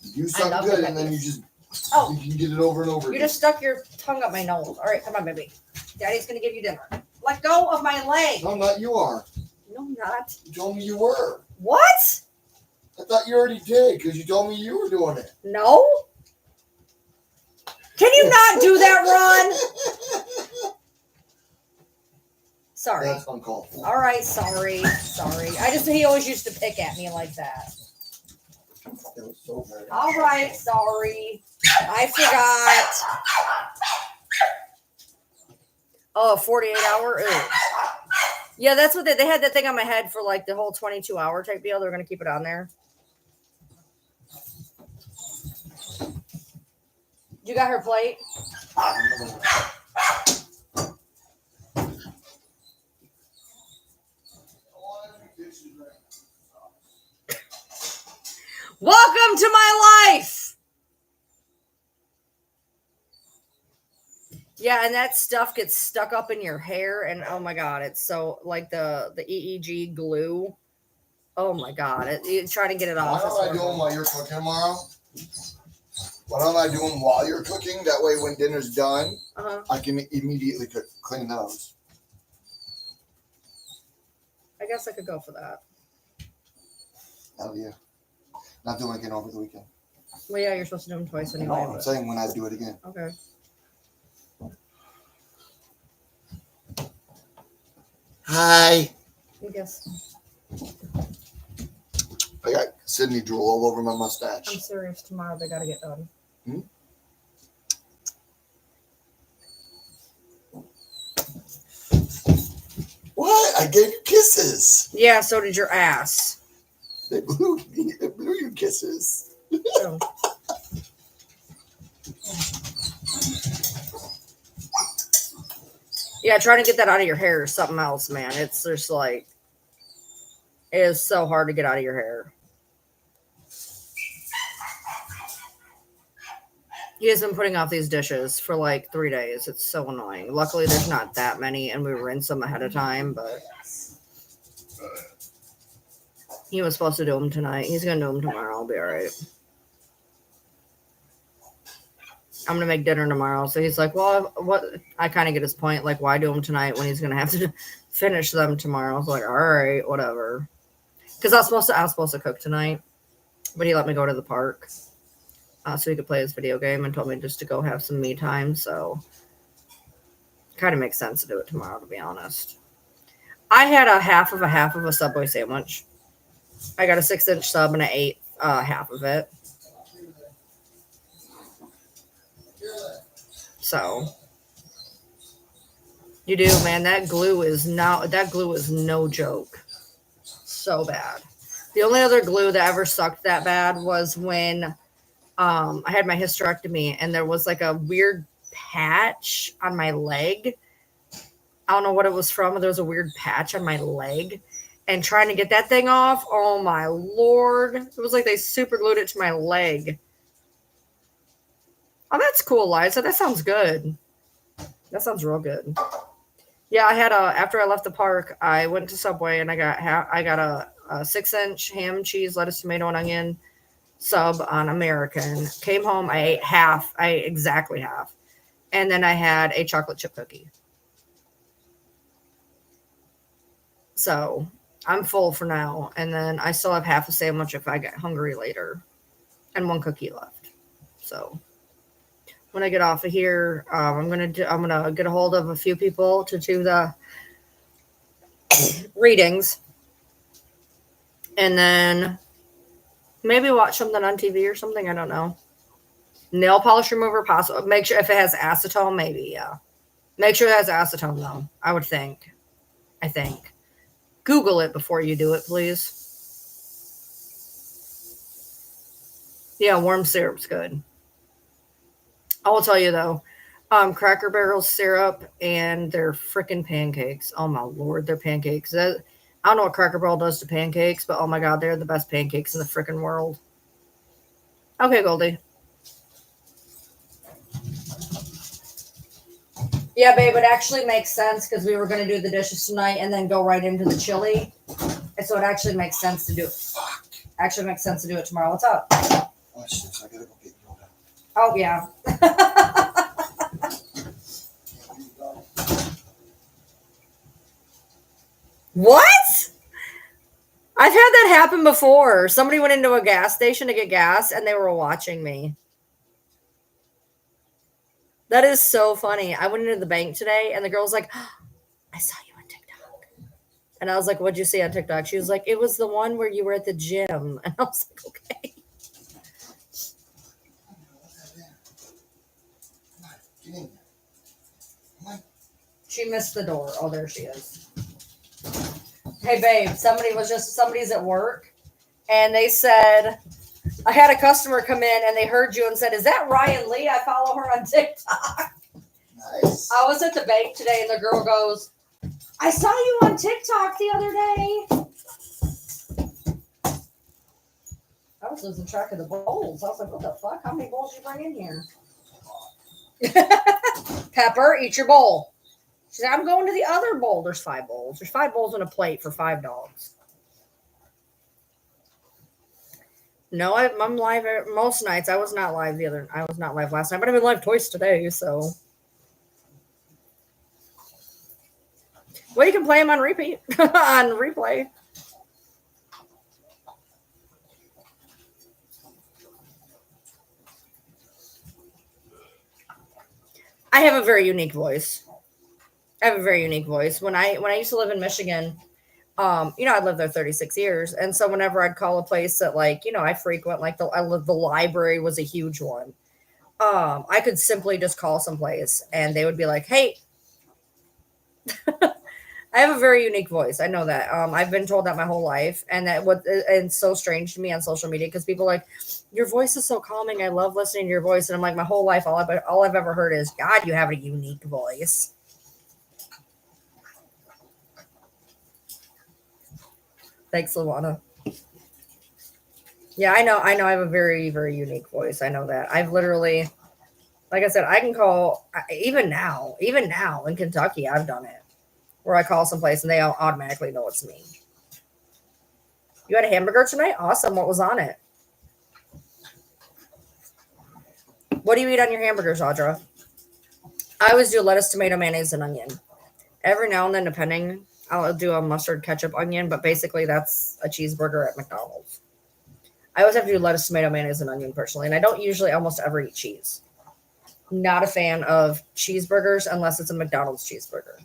You do something good and then you can get it over and over. You just stuck your tongue up my nose. All right, come on, baby. Daddy's going to give you dinner. Let go of my leg. No, not you are. No, I'm not. You told me you were. What? I thought you already did because you told me you were doing it. No. Can you not do that, Ron? Sorry. That's uncalled for. All right, sorry. He always used to pick at me like that. That was so bad. All right, sorry. I forgot. Oh, 48-hour? Ew. Yeah, that's what they had that thing on my head for like the whole 22-hour type deal. They're going to keep it on there. You got her plate? Welcome to my life. Yeah, and that stuff gets stuck up in your hair, and oh my god, it's so like the EEG glue. Oh my god, you try to get it off. Why don't I do them while you're cooking tomorrow? Why don't I do them while you're cooking? That way, when dinner's done, I can immediately clean those. I guess I could go for that. Hell yeah. Not doing it again over the weekend. Well, yeah, you're supposed to do them twice anyway. No, I'm saying when I do it again. Okay. Hi. I guess. I got Sydney drool all over my I'm mustache. serious. Tomorrow they gotta get done. What? I gave you kisses. Yeah, so did your ass. They blew you kisses. So. Yeah, trying to get that out of your hair is something else, man. It's just like, it is so hard to get out of your hair. He has been putting off these dishes for like 3 days. It's so annoying. Luckily, there's not that many, and we rinse them ahead of time, but he was supposed to do them tonight. He's going to do them tomorrow. I'll be all right. I'm going to make dinner tomorrow. So he's like, well, what? I kind of get his point. Like, why do them tonight when he's going to have to finish them tomorrow? I was like, all right, whatever. Because I was supposed to cook tonight, but he let me go to the park so he could play his video game and told me just to go have some me time. So kind of makes sense to do it tomorrow, to be honest. I had a half of a Subway sandwich. I got a 6-inch sub and I ate half of it. So you do, man. That glue is no joke. So bad. The only other glue that ever sucked that bad was when I had my hysterectomy and there was like a weird patch on my leg. I don't know what it was from, but there was a weird patch on my leg. And trying to get that thing off, oh my Lord. It was like they super glued it to my leg. Oh, that's cool, Liza. That sounds good. That sounds real good. Yeah, I had after I left the park, I went to Subway and I got a 6-inch ham, cheese, lettuce, tomato, and onion sub on American. Came home, I ate half. I ate exactly half. And then I had a chocolate chip cookie. So I'm full for now. And then I still have half a sandwich if I get hungry later. And 1 cookie left. So when I get off of here, I'm gonna get a hold of a few people to do the readings, and then maybe watch something on TV or something. I don't know. Nail polish remover, possible. Make sure if it has acetone, maybe Make sure it has acetone though. I would think. I think. Google it before you do it, please. Yeah, warm syrup's good. I will tell you though, Cracker Barrel syrup and their freaking pancakes. Oh my Lord, their pancakes. I don't know what Cracker Barrel does to pancakes, but oh my God, they're the best pancakes in the freaking world. Okay, Goldie. Yeah, babe, it actually makes sense because we were going to do the dishes tonight and then go right into the chili. And so it actually makes sense to do it. Actually makes sense to do it tomorrow. What's up? Watch this. I gotta go get Yoda. Oh, yeah. What? I've had that happen before. Somebody went into a gas station to get gas and they were watching me. That is so funny. I went into the bank today and the girl was like, oh, I saw you on TikTok. And I was like, what'd you see on TikTok? She was like, it was the one where you were at the gym. And I was like, okay. She missed the door. Oh, there she is. Hey, babe, somebody's at work and they said, I had a customer come in and they heard you and said, is that Ryan Lee? I follow her on TikTok. Nice. I was at the bank today and the girl goes, I saw you on TikTok the other day. I was losing track of the bowls. I was like, what the fuck? How many bowls you bring in here? Pepper, eat your bowl. She said, I'm going to the other bowl. There's 5 bowls. There's 5 bowls on a plate for 5 dogs. No, I'm live most nights. I was not live I was not live last night, but I've been live twice today, so. Well, you can play them on repeat, on replay. I have a very unique voice. When I used to live in Michigan, I lived there 36 years, and so whenever I'd call a place that I frequent, like the library was a huge one. I could simply just call someplace, and they would be like, "Hey." I have a very unique voice. I know that. I've been told that my whole life, and and it's so strange to me on social media because people are like, your voice is so calming. I love listening to your voice, and I'm like, my whole life, all I've ever heard is, God, you have a unique voice. Thanks, Luana. Yeah, I know. I have a very, very unique voice. I know that. I've literally, like I said, I can call even now in Kentucky. I've done it. Where I call someplace and they all automatically know it's me. You had a hamburger tonight? Awesome. What was on it? What do you eat on your hamburgers, Audra? I always do lettuce, tomato, mayonnaise, and onion. Every now and then, depending, I'll do a mustard, ketchup, onion, but basically that's a cheeseburger at McDonald's. I always have to do lettuce, tomato, mayonnaise, and onion personally, and I don't usually almost ever eat cheese. Not a fan of cheeseburgers unless it's a McDonald's cheeseburger.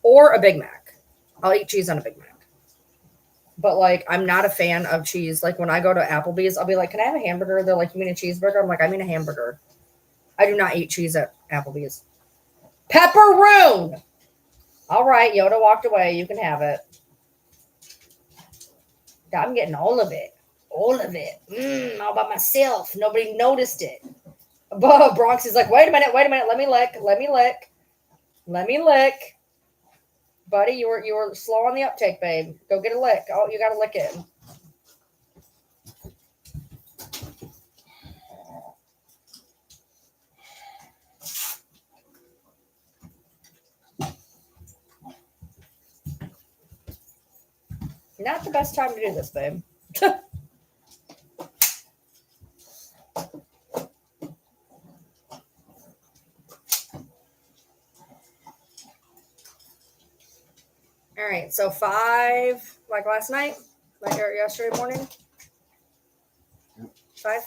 Or a Big Mac. I'll eat cheese on a Big Mac. But I'm not a fan of cheese. Like when I go to Applebee's, I'll be like, can I have a hamburger? They're like, you mean a cheeseburger? I'm like, I mean a hamburger. I do not eat cheese at Applebee's. Pepperoon! All right, Yoda walked away. You can have it. I'm getting all of it. All of it. All by myself. Nobody noticed it. But Bronx is like, wait a minute. Let me lick. Buddy, you were slow on the uptake, babe. Go get a lick. Oh, you got to lick it. Not the best time to do this, babe. All right, so 5, like last night, like yesterday morning. 5.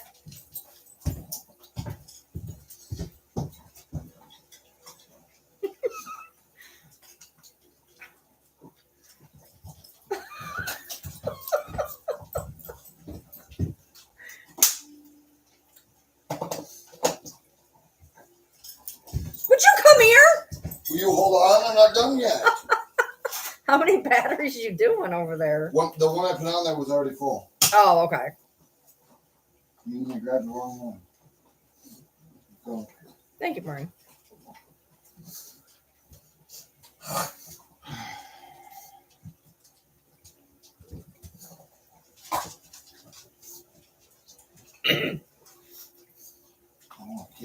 Would you come here? Will you hold on? I'm not done yet. How many batteries you doing over there? The one I put on there was already full. Oh, okay. You need to grab the wrong one. Go. Thank you, Maureen.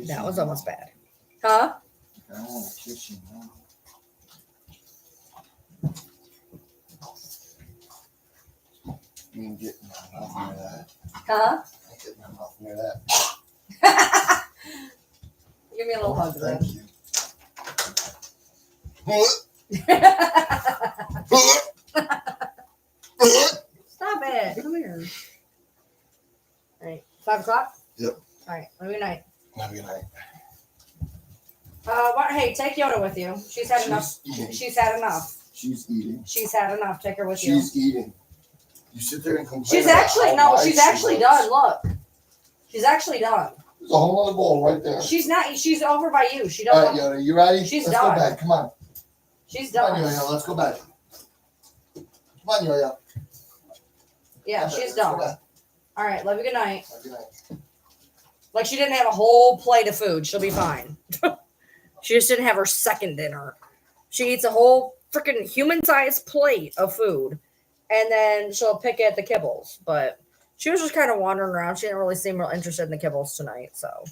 That was almost bad. Huh? I don't want to kiss you now. You ain't getting my mouth near that. Huh? I ain't getting my mouth near that. Give me a little hug, Thank you. Stop it. Come here. All right. 5 o'clock? Yep. All right. Have a good night. Have a good night. Hey, take Yoda with you. She's had enough. Eating. She's had enough. She's eating. She's had enough. Take her with you. She's eating. You sit there and complain. She's about actually how no. nice She's she actually looks. done. Look. She's actually done. There's a whole other bowl right there. She's not. She's over by you. She All don't. right, Yoda, you ready? She's Let's done. go back. Come on. She's Come on, done. Yo-Yo. Let's go back. Come on, Yo-Yo. Yeah, Let's she's go done. back. All right. Love you. Good night. Have a good night. Like she didn't have a whole plate of food. She'll be fine. She just didn't have her second dinner. She eats a whole freaking human-sized plate of food, and then she'll pick at the kibbles. But she was just kind of wandering around. She didn't really seem real interested in the kibbles tonight. So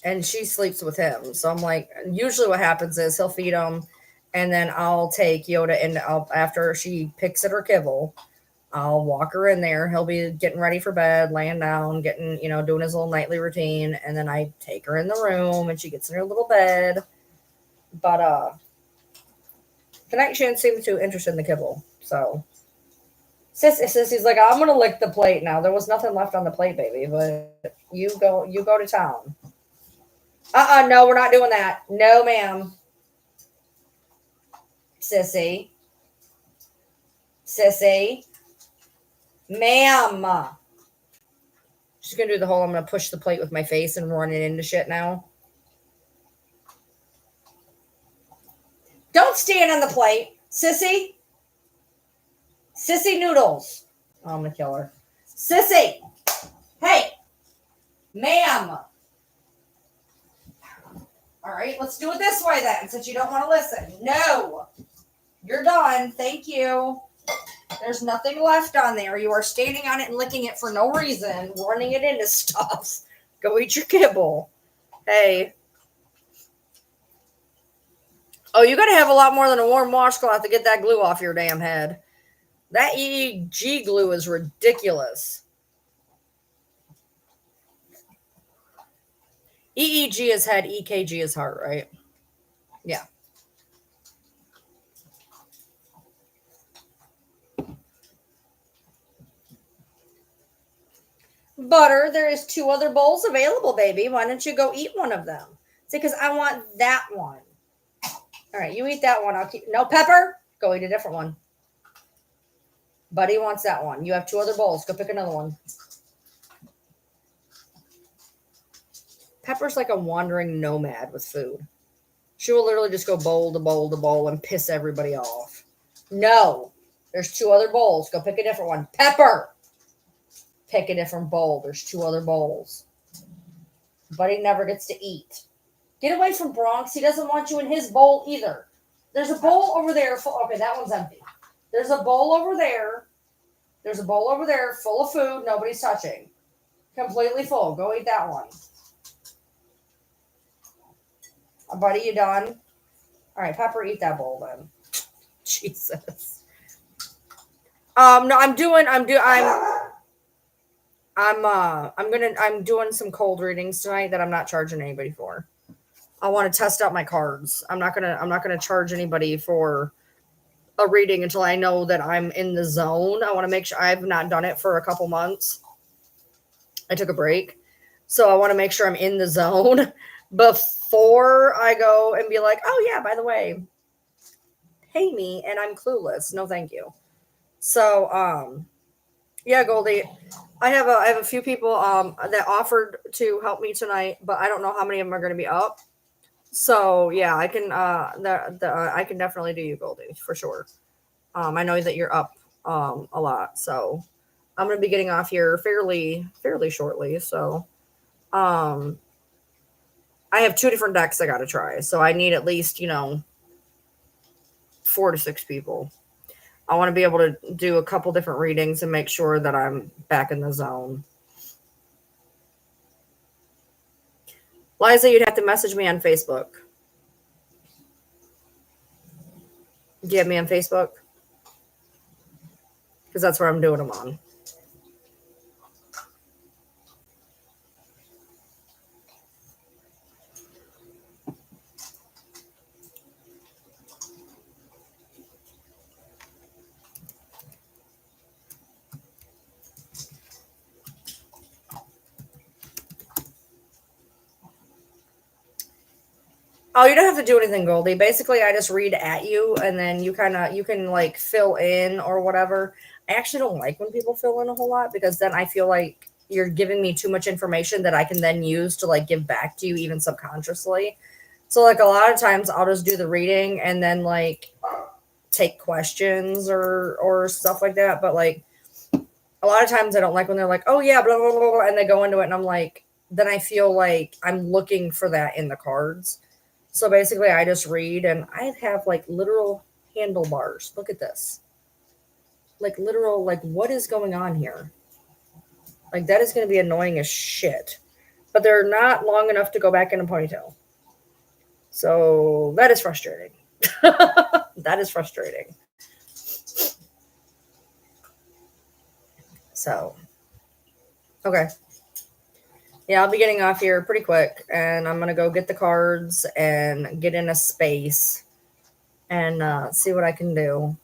and she sleeps with him. So I'm like, usually what happens is he'll feed him, and then I'll take Yoda and after she picks at her kibble, I'll walk her in there. He'll be getting ready for bed, laying down, getting, doing his little nightly routine, and then I take her in the room and she gets in her little bed. But tonight she didn't seem too interested in the kibble. So Sissy's like, I'm gonna lick the plate now. There was nothing left on the plate, baby, but you go to town. No, we're not doing that. No, ma'am. Sissy. Ma'am. She's gonna do the whole I'm gonna push the plate with my face and run it into shit now. Don't stand on the plate, Sissy. Sissy noodles. Oh, I'm gonna kill her. Sissy. Hey. Ma'am. All right, let's do it this way then, since you don't want to listen. No. You're done. Thank you. There's nothing left on there. You are standing on it and licking it for no reason, running it into stuff. Go eat your kibble. Hey. Oh, you got to have a lot more than a warm washcloth to get that glue off your damn head. That EEG glue is ridiculous. EEG is head, EKG is heart, right? Yeah. Butter, there is 2 other bowls available, baby. Why don't you go eat one of them? See, because I want that one. All right, you eat that one. I'll keep. No, Pepper, go eat a different one. Buddy wants that one. You have 2 other bowls. Go pick another one. Pepper's like a wandering nomad with food. She will literally just go bowl to bowl to bowl and piss everybody off. No, there's 2 other bowls. Go pick a different one. Pepper, pick a different bowl. There's 2 other bowls. Buddy never gets to eat. Get away from Bronx. He doesn't want you in his bowl either. There's a bowl over there. Okay, that one's empty. There's a bowl over there. There's a bowl over there full of food nobody's touching. Completely full. Go eat that one. Buddy, you done? All right, Pepper, eat that bowl then. Jesus. No, I'm doing some cold readings tonight that I'm not charging anybody for. I want to test out my cards. I'm not gonna charge anybody for a reading until I know that I'm in the zone. I want to make sure. I've not done it for a couple months. I took a break. So I want to make sure I'm in the zone before I go and be like, oh yeah, by the way, pay me and I'm clueless. No, thank you. So, yeah, Goldie, I have a few people that offered to help me tonight, but I don't know how many of them are going to be up. So yeah, I can I can definitely do you, Goldie, for sure. I know that you're up a lot, so I'm going to be getting off here fairly shortly. So I have 2 different decks I got to try, so I need at least 4 to 6 people. I want to be able to do a couple different readings and make sure that I'm back in the zone. Liza, you'd have to message me on Facebook. Do you have me on Facebook? Because that's where I'm doing them on. Oh, you don't have to do anything, Goldie. Basically, I just read at you, and then you can like fill in or whatever. I actually don't like when people fill in a whole lot because then I feel like you're giving me too much information that I can then use to like give back to you even subconsciously. So like a lot of times I'll just do the reading and then like take questions or stuff like that. But like a lot of times I don't like when they're like, oh yeah, blah, blah, blah, blah, and they go into it and I'm like, then I feel like I'm looking for that in the cards. So basically I just read and I have like literal handlebars. Look at this. Like literal, like what is going on here? Like that is going to be annoying as shit. but they're not long enough to go back in a ponytail. So that is frustrating. That is frustrating. So, okay. Yeah, I'll be getting off here pretty quick, and I'm going to go get the cards and get in a space and see what I can do.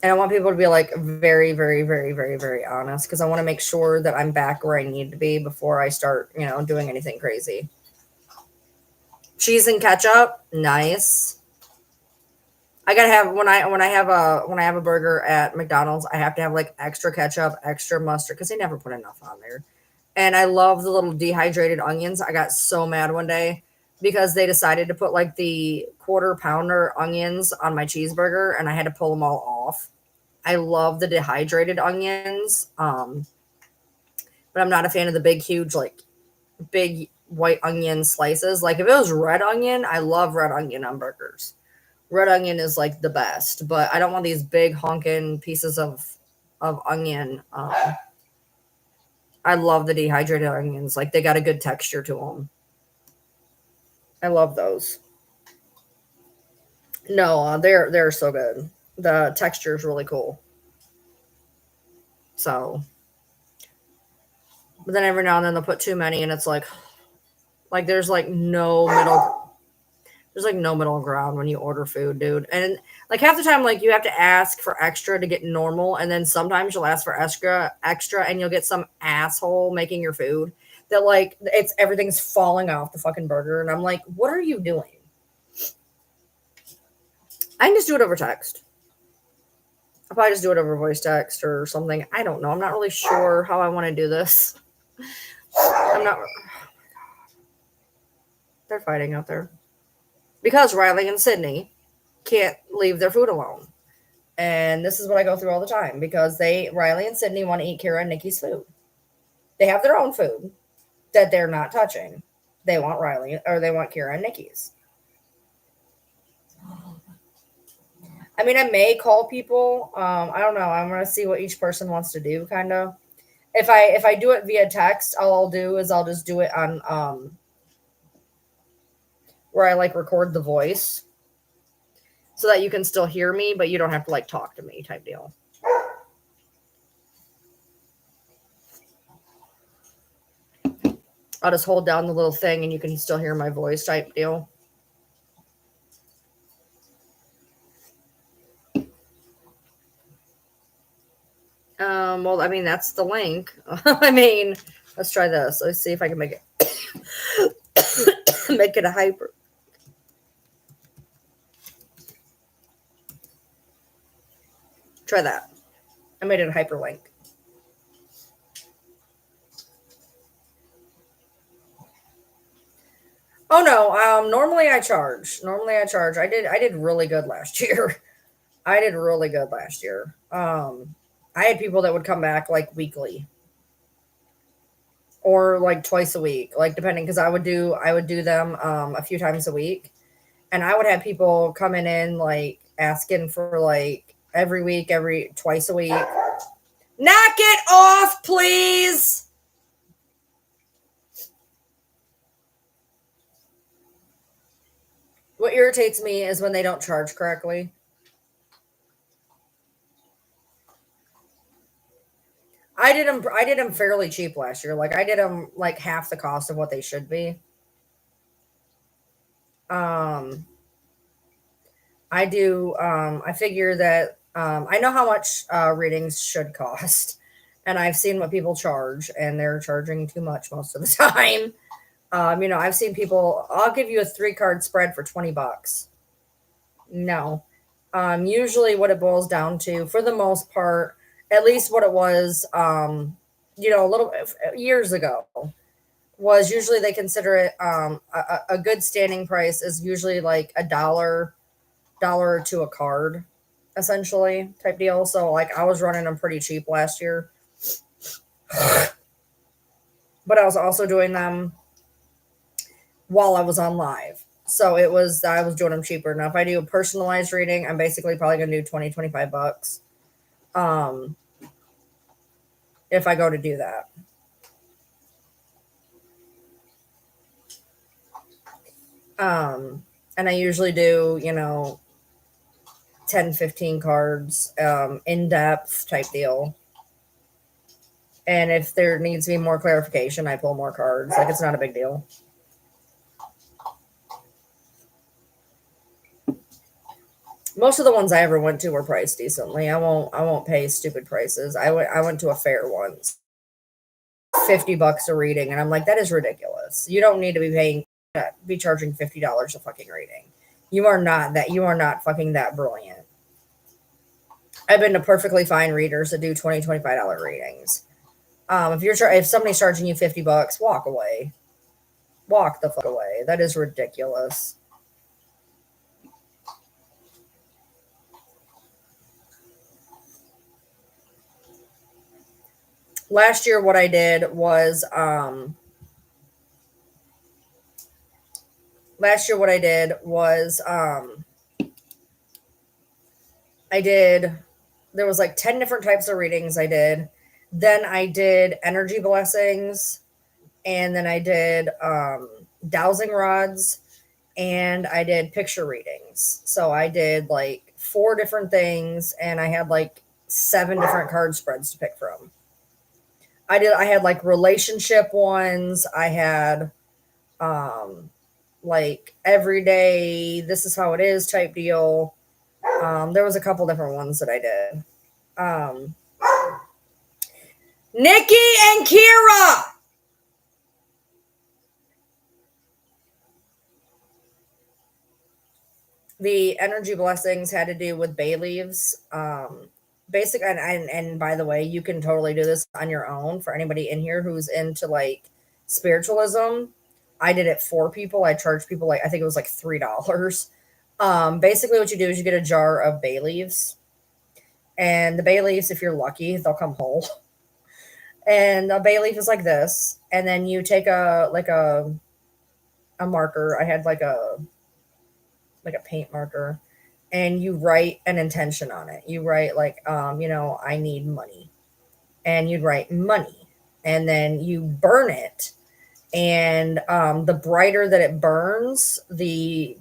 And I want people to be like very, very, very, very, very honest, because I want to make sure that I'm back where I need to be before I start, doing anything crazy. Cheese and ketchup, nice. I gotta have when I have a burger at McDonald's, I have to have like extra ketchup, extra mustard, because they never put enough on there. And I love the little dehydrated onions. I got so mad one day because they decided to put like the quarter pounder onions on my cheeseburger, and I had to pull them all off. I love the dehydrated onions, but I'm not a fan of the big, huge, like big white onion slices. Like if it was red onion, I love red onion on burgers. Red onion is like the best, but I don't want these big honking pieces of onion. I love the dehydrated onions. Like they got a good texture to them. I love those. No, they're so good. The texture is really cool. So, but then every now and then they'll put too many, and it's like there's like no middle ground when you order food, dude. And like half the time, like you have to ask for extra to get normal, and then sometimes you'll ask for extra, and you'll get some asshole making your food that like everything's falling off the fucking burger, and I'm like, what are you doing? I can just do it over text. I'll probably just do it over voice text or something. I don't know. I'm not really sure how I want to do this. I'm not. Oh my God. They're fighting out there. Because Riley and Sydney can't leave their food alone. And this is what I go through all the time. Because Riley and Sydney want to eat Kira and Nikki's food. They have their own food that they're not touching. They want Kira and Nikki's. I mean, I may call people. I don't know. I'm gonna see what each person wants to do, kind of. If I do it via text, all I'll do is I'll just do it on where I like record the voice, so that you can still hear me, but you don't have to like talk to me, type deal. I'll just hold down the little thing, and you can still hear my voice, type deal. Well, I mean, that's the link. I mean, let's try this. Let's see if I can make it a hyper. Try that. I made it a hyperlink. Oh no. Normally I charge. I did really good last year. I did really good last year. I had people that would come back like weekly or like twice a week, like depending, because I would do them a few times a week, and I would have people coming in like asking for like twice a week. Knock it off, please. What irritates me is when they don't charge correctly. I did them fairly cheap last year. Like I did them like half the cost of what they should be. I figure that I know how much readings should cost, and I've seen what people charge, and they're charging too much most of the time. I've seen people, I'll give you a 3-card spread for $20. No. Usually what it boils down to, for the most part, at least what it was, a little years ago, was usually they consider it a good standing price is usually like $1 to a card, essentially, type deal. So like I was running them pretty cheap last year, but I was also doing them while I was on live. So I was doing them cheaper. Now, if I do a personalized reading, I'm basically probably going to do $20, $25. if I go to do that. And I usually do, 10, 15 cards, in depth type deal. And if there needs to be more clarification, I pull more cards. Like, it's not a big deal. Most of the ones I ever went to were priced decently. I won't pay stupid prices. I went to a fair once. $50 a reading, and I'm like, that is ridiculous. You don't need to be charging $50 a fucking reading. You are not fucking that brilliant. I've been to perfectly fine readers that do $20, $25 readings. If somebody's charging you $50, walk away. Walk the fuck away. That is ridiculous. Last year, what I did was, there was like 10 different types of readings I did. Then I did energy blessings, and then I did dowsing rods, and I did picture readings. So I did like 4 different things, and I had like 7 different card spreads to pick from. I had like relationship ones. I had like everyday, this is how it is type deal. There was a couple different ones that I did. Nikki and Kira. The energy blessings had to do with bay leaves. And by the way, you can totally do this on your own for anybody in here who's into like spiritualism. I did it for people. I charged people like, I think it was like $3. Basically what you do is you get a jar of bay leaves, and the bay leaves, if you're lucky, they'll come whole. And a bay leaf is like this. And then you take a marker. I had like a paint marker, and you write an intention on it. You write like, I need money, and you'd write money, and then you burn it. And the brighter that it burns, the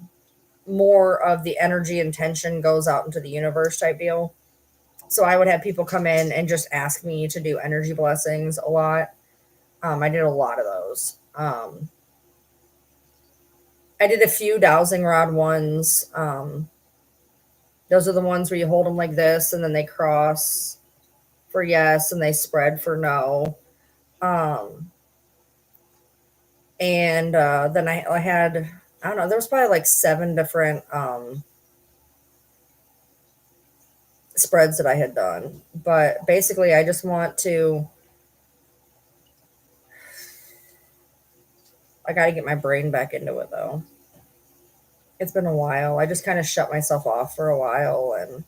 more of the energy intention goes out into the universe type deal. So I would have people come in and just ask me to do energy blessings a lot. I did a lot of those. I did a few dowsing rod ones. Those are the ones where you hold them like this, and then they cross for yes, and they spread for no. And then I had, I don't know, there was probably like 7 different spreads that I had done. But basically, I just want to, I got to get my brain back into it though. It's been a while. I just kind of shut myself off for a while, and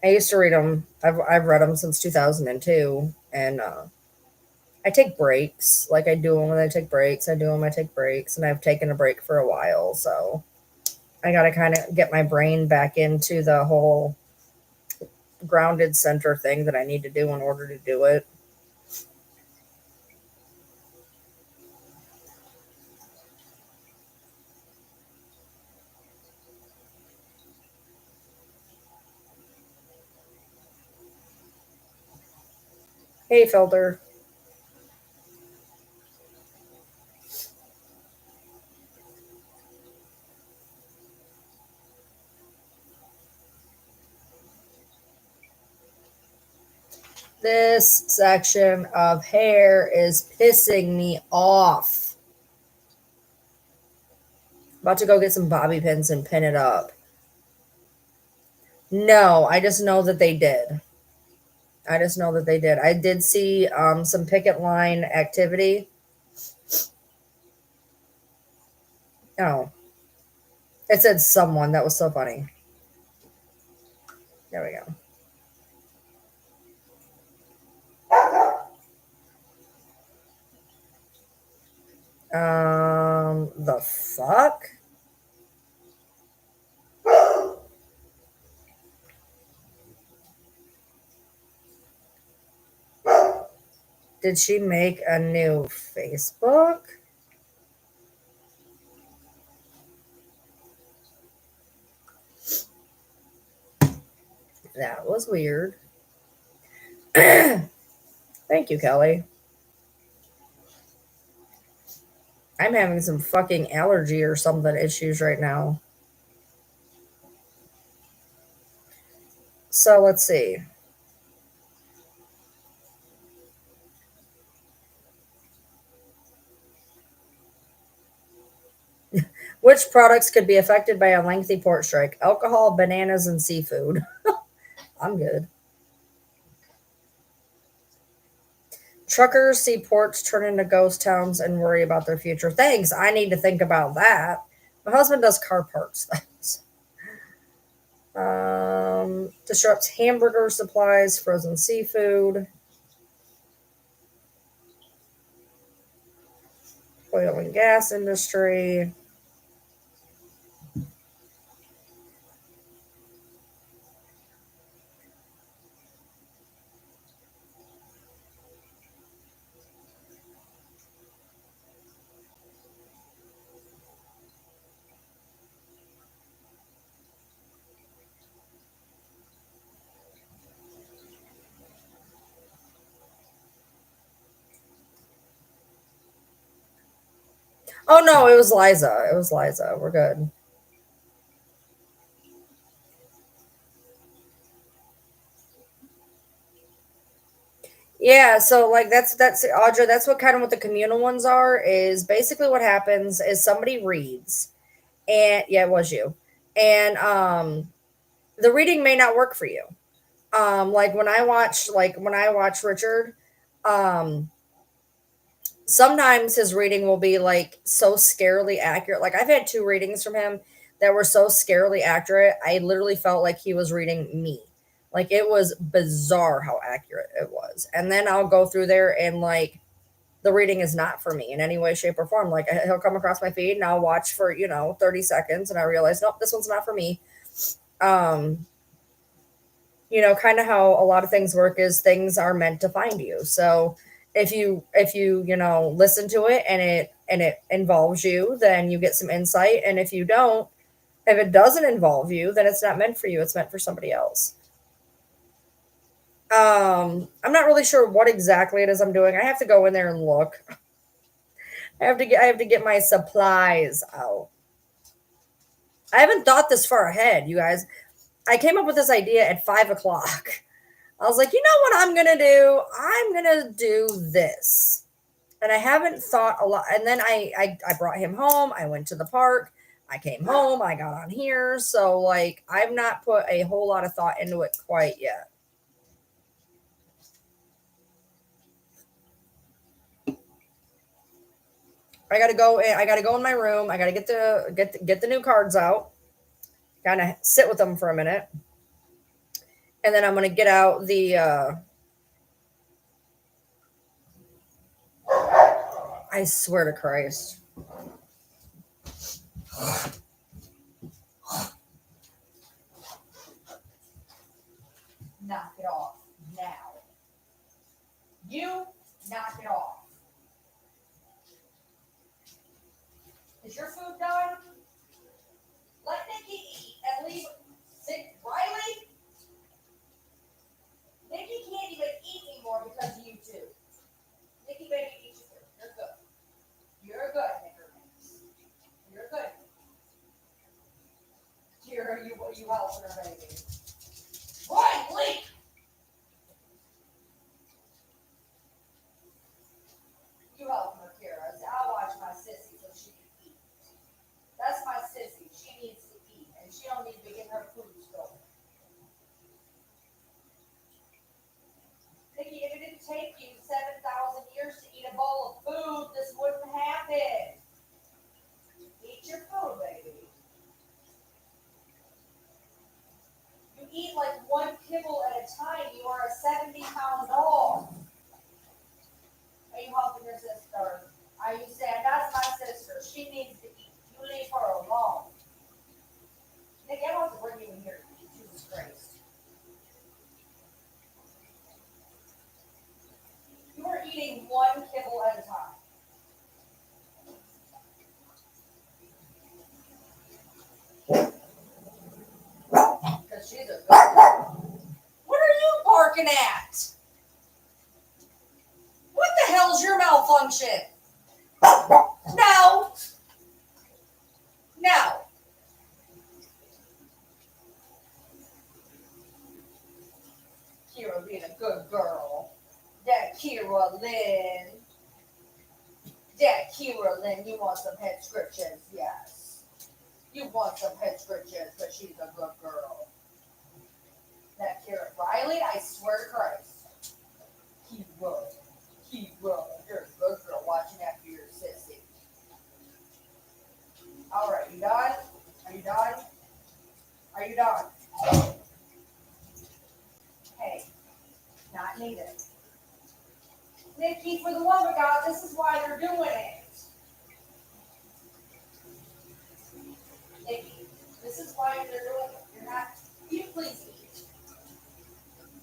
I used to read them. I've read them since 2002, and I take breaks. Like I do them when I take breaks. I do them. I take breaks, and I've taken a break for a while. So I got to kind of get my brain back into the whole grounded center thing that I need to do in order to do it. Hey, Felder. This section of hair is pissing me off. About to go get some bobby pins and pin it up. No, I just know that they did. I did see some picket line activity. Oh. It said someone. That was so funny. There we go. The fuck? Did she make a new Facebook? That was weird. Thank you, Kelly. I'm having some fucking allergy or something issues right now. So let's see. Which products could be affected by a lengthy port strike? Alcohol, bananas, and seafood. I'm good. Truckers see ports turn into ghost towns and worry about their future. Thanks. I need to think about that. My husband does car parts. Disrupts hamburger supplies, frozen seafood, oil and gas industry. Oh no, it was Liza. It was Liza. We're good. Yeah, so like that's Audra, that's what kind of what the communal ones are, is basically what happens is somebody reads, and yeah, it was you. And the reading may not work for you. Like when I watch Richard, um sometimes his reading will be like so scarily accurate. Like I've had two readings from him that were so scarily accurate. I literally felt like he was reading me. Like it was bizarre how accurate it was. And then I'll go through there and like the reading is not for me in any way, shape, or form. Like he'll come across my feed and I'll watch for, 30 seconds and I realize, nope, this one's not for me. Um, kind of how a lot of things work is things are meant to find you. So if you listen to it and it involves you, then you get some insight. And if it doesn't involve you, then it's not meant for you. It's meant for somebody else. I'm not really sure what exactly it is I'm doing. I have to go in there and look. I have to get my supplies out. I haven't thought this far ahead, you guys. I came up with this idea at 5 o'clock. I was like, you know what I'm gonna do? I'm gonna do this. And I haven't thought a lot. And then I brought him home. I went to the park. I came home. I got on here. So like I've not put a whole lot of thought into it quite yet. I gotta go in my room. I gotta get the new cards out. Kind of sit with them for a minute. And then I'm gonna get out the I swear to Christ. Knock it off now. You knock it off. Is your food done? Let Nikki eat and leave. Riley? Nikki can't even eat anymore because of you two. Nikki, baby, eat your food. You're good. You're good, Nickermans. You're good. You helping her, baby. Riley! You helping her, Kira. I'll watch my sissy so she can eat. That's my sissy. She needs to eat, and she don't need to get her food stolen. Nikki, if it didn't take you 7,000 years to eat a bowl of food, this wouldn't happen. Eat your food, baby. barking at? What the hell's your malfunction? No. No. Kira being a good girl. That Kira Lynn. That Kira Lynn, you want some head scratches? Yes. You want some head scratches, but she's a good girl. That Kira Riley, I swear to Christ. Kira, you're a good girl watching after your sissy. All right, you done? Are you done? Are you done? Hey, not needed. Nikki, for the love of God, this is why they're doing it. Nikki, this is why they're doing it. You're not, you please eat.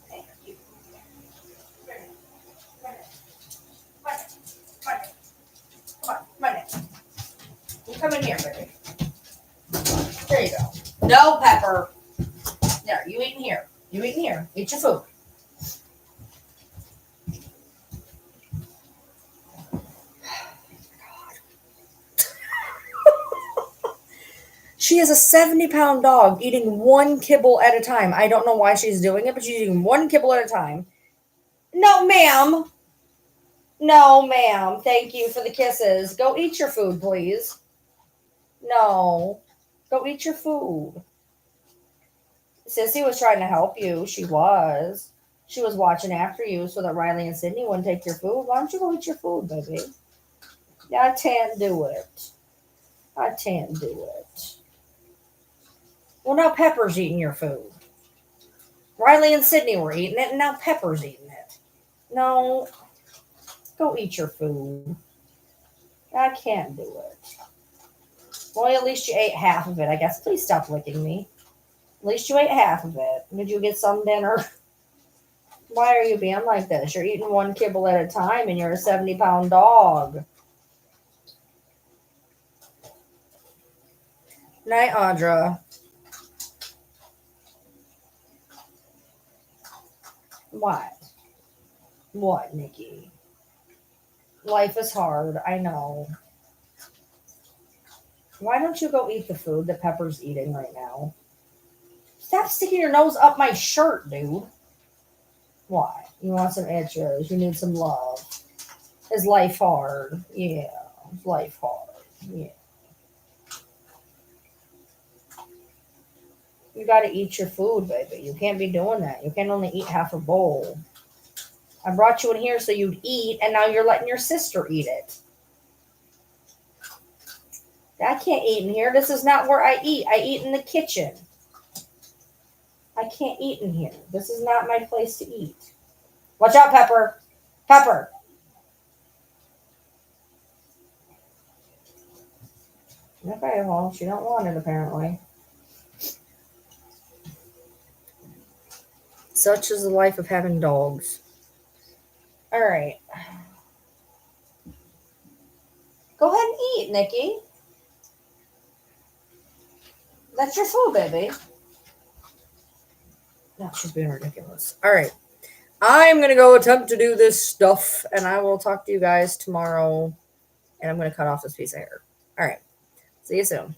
Thank you. Come on. You come in here, baby. There you go. No, Pepper. There, you eat in here. You eat in here. Eat your food. She is a 70-pound dog eating one kibble at a time. I don't know why she's doing it, but she's eating one kibble at a time. No, ma'am. No, ma'am. Thank you for the kisses. Go eat your food, please. No. Go eat your food. Sissy was trying to help you. She was. She was watching after you so that Riley and Sydney wouldn't take your food. Why don't you go eat your food, baby? I can't do it. I can't do it. Well, now Pepper's eating your food. Riley and Sydney were eating it, and now Pepper's eating it. No. Go eat your food. I can't do it. Well, at least you ate half of it, I guess. Please stop licking me. At least you ate half of it. Did you get some dinner? Why are you being like this? You're eating one kibble at a time, and you're a 70-pound dog. Night, Audra. What? What, Nikki? Life is hard. I know. Why don't you go eat the food that Pepper's eating right now? Stop sticking your nose up my shirt, dude. Why? You want some itches. You need some love. Is life hard? Yeah. Is life hard? Yeah. You got to eat your food, baby. You can't be doing that. You can't only eat half a bowl. I brought you in here so you'd eat, and now you're letting your sister eat it. I can't eat in here. This is not where I eat. I eat in the kitchen. I can't eat in here. This is not my place to eat. Watch out, Pepper. Pepper. Okay, well, she don't want it, apparently. Such is the life of having dogs. All right. Go ahead and eat, Nikki. That's your food, baby. No, she's being ridiculous. All right. I'm going to go attempt to do this stuff, and I will talk to you guys tomorrow, and I'm going to cut off this piece of hair. All right. See you soon.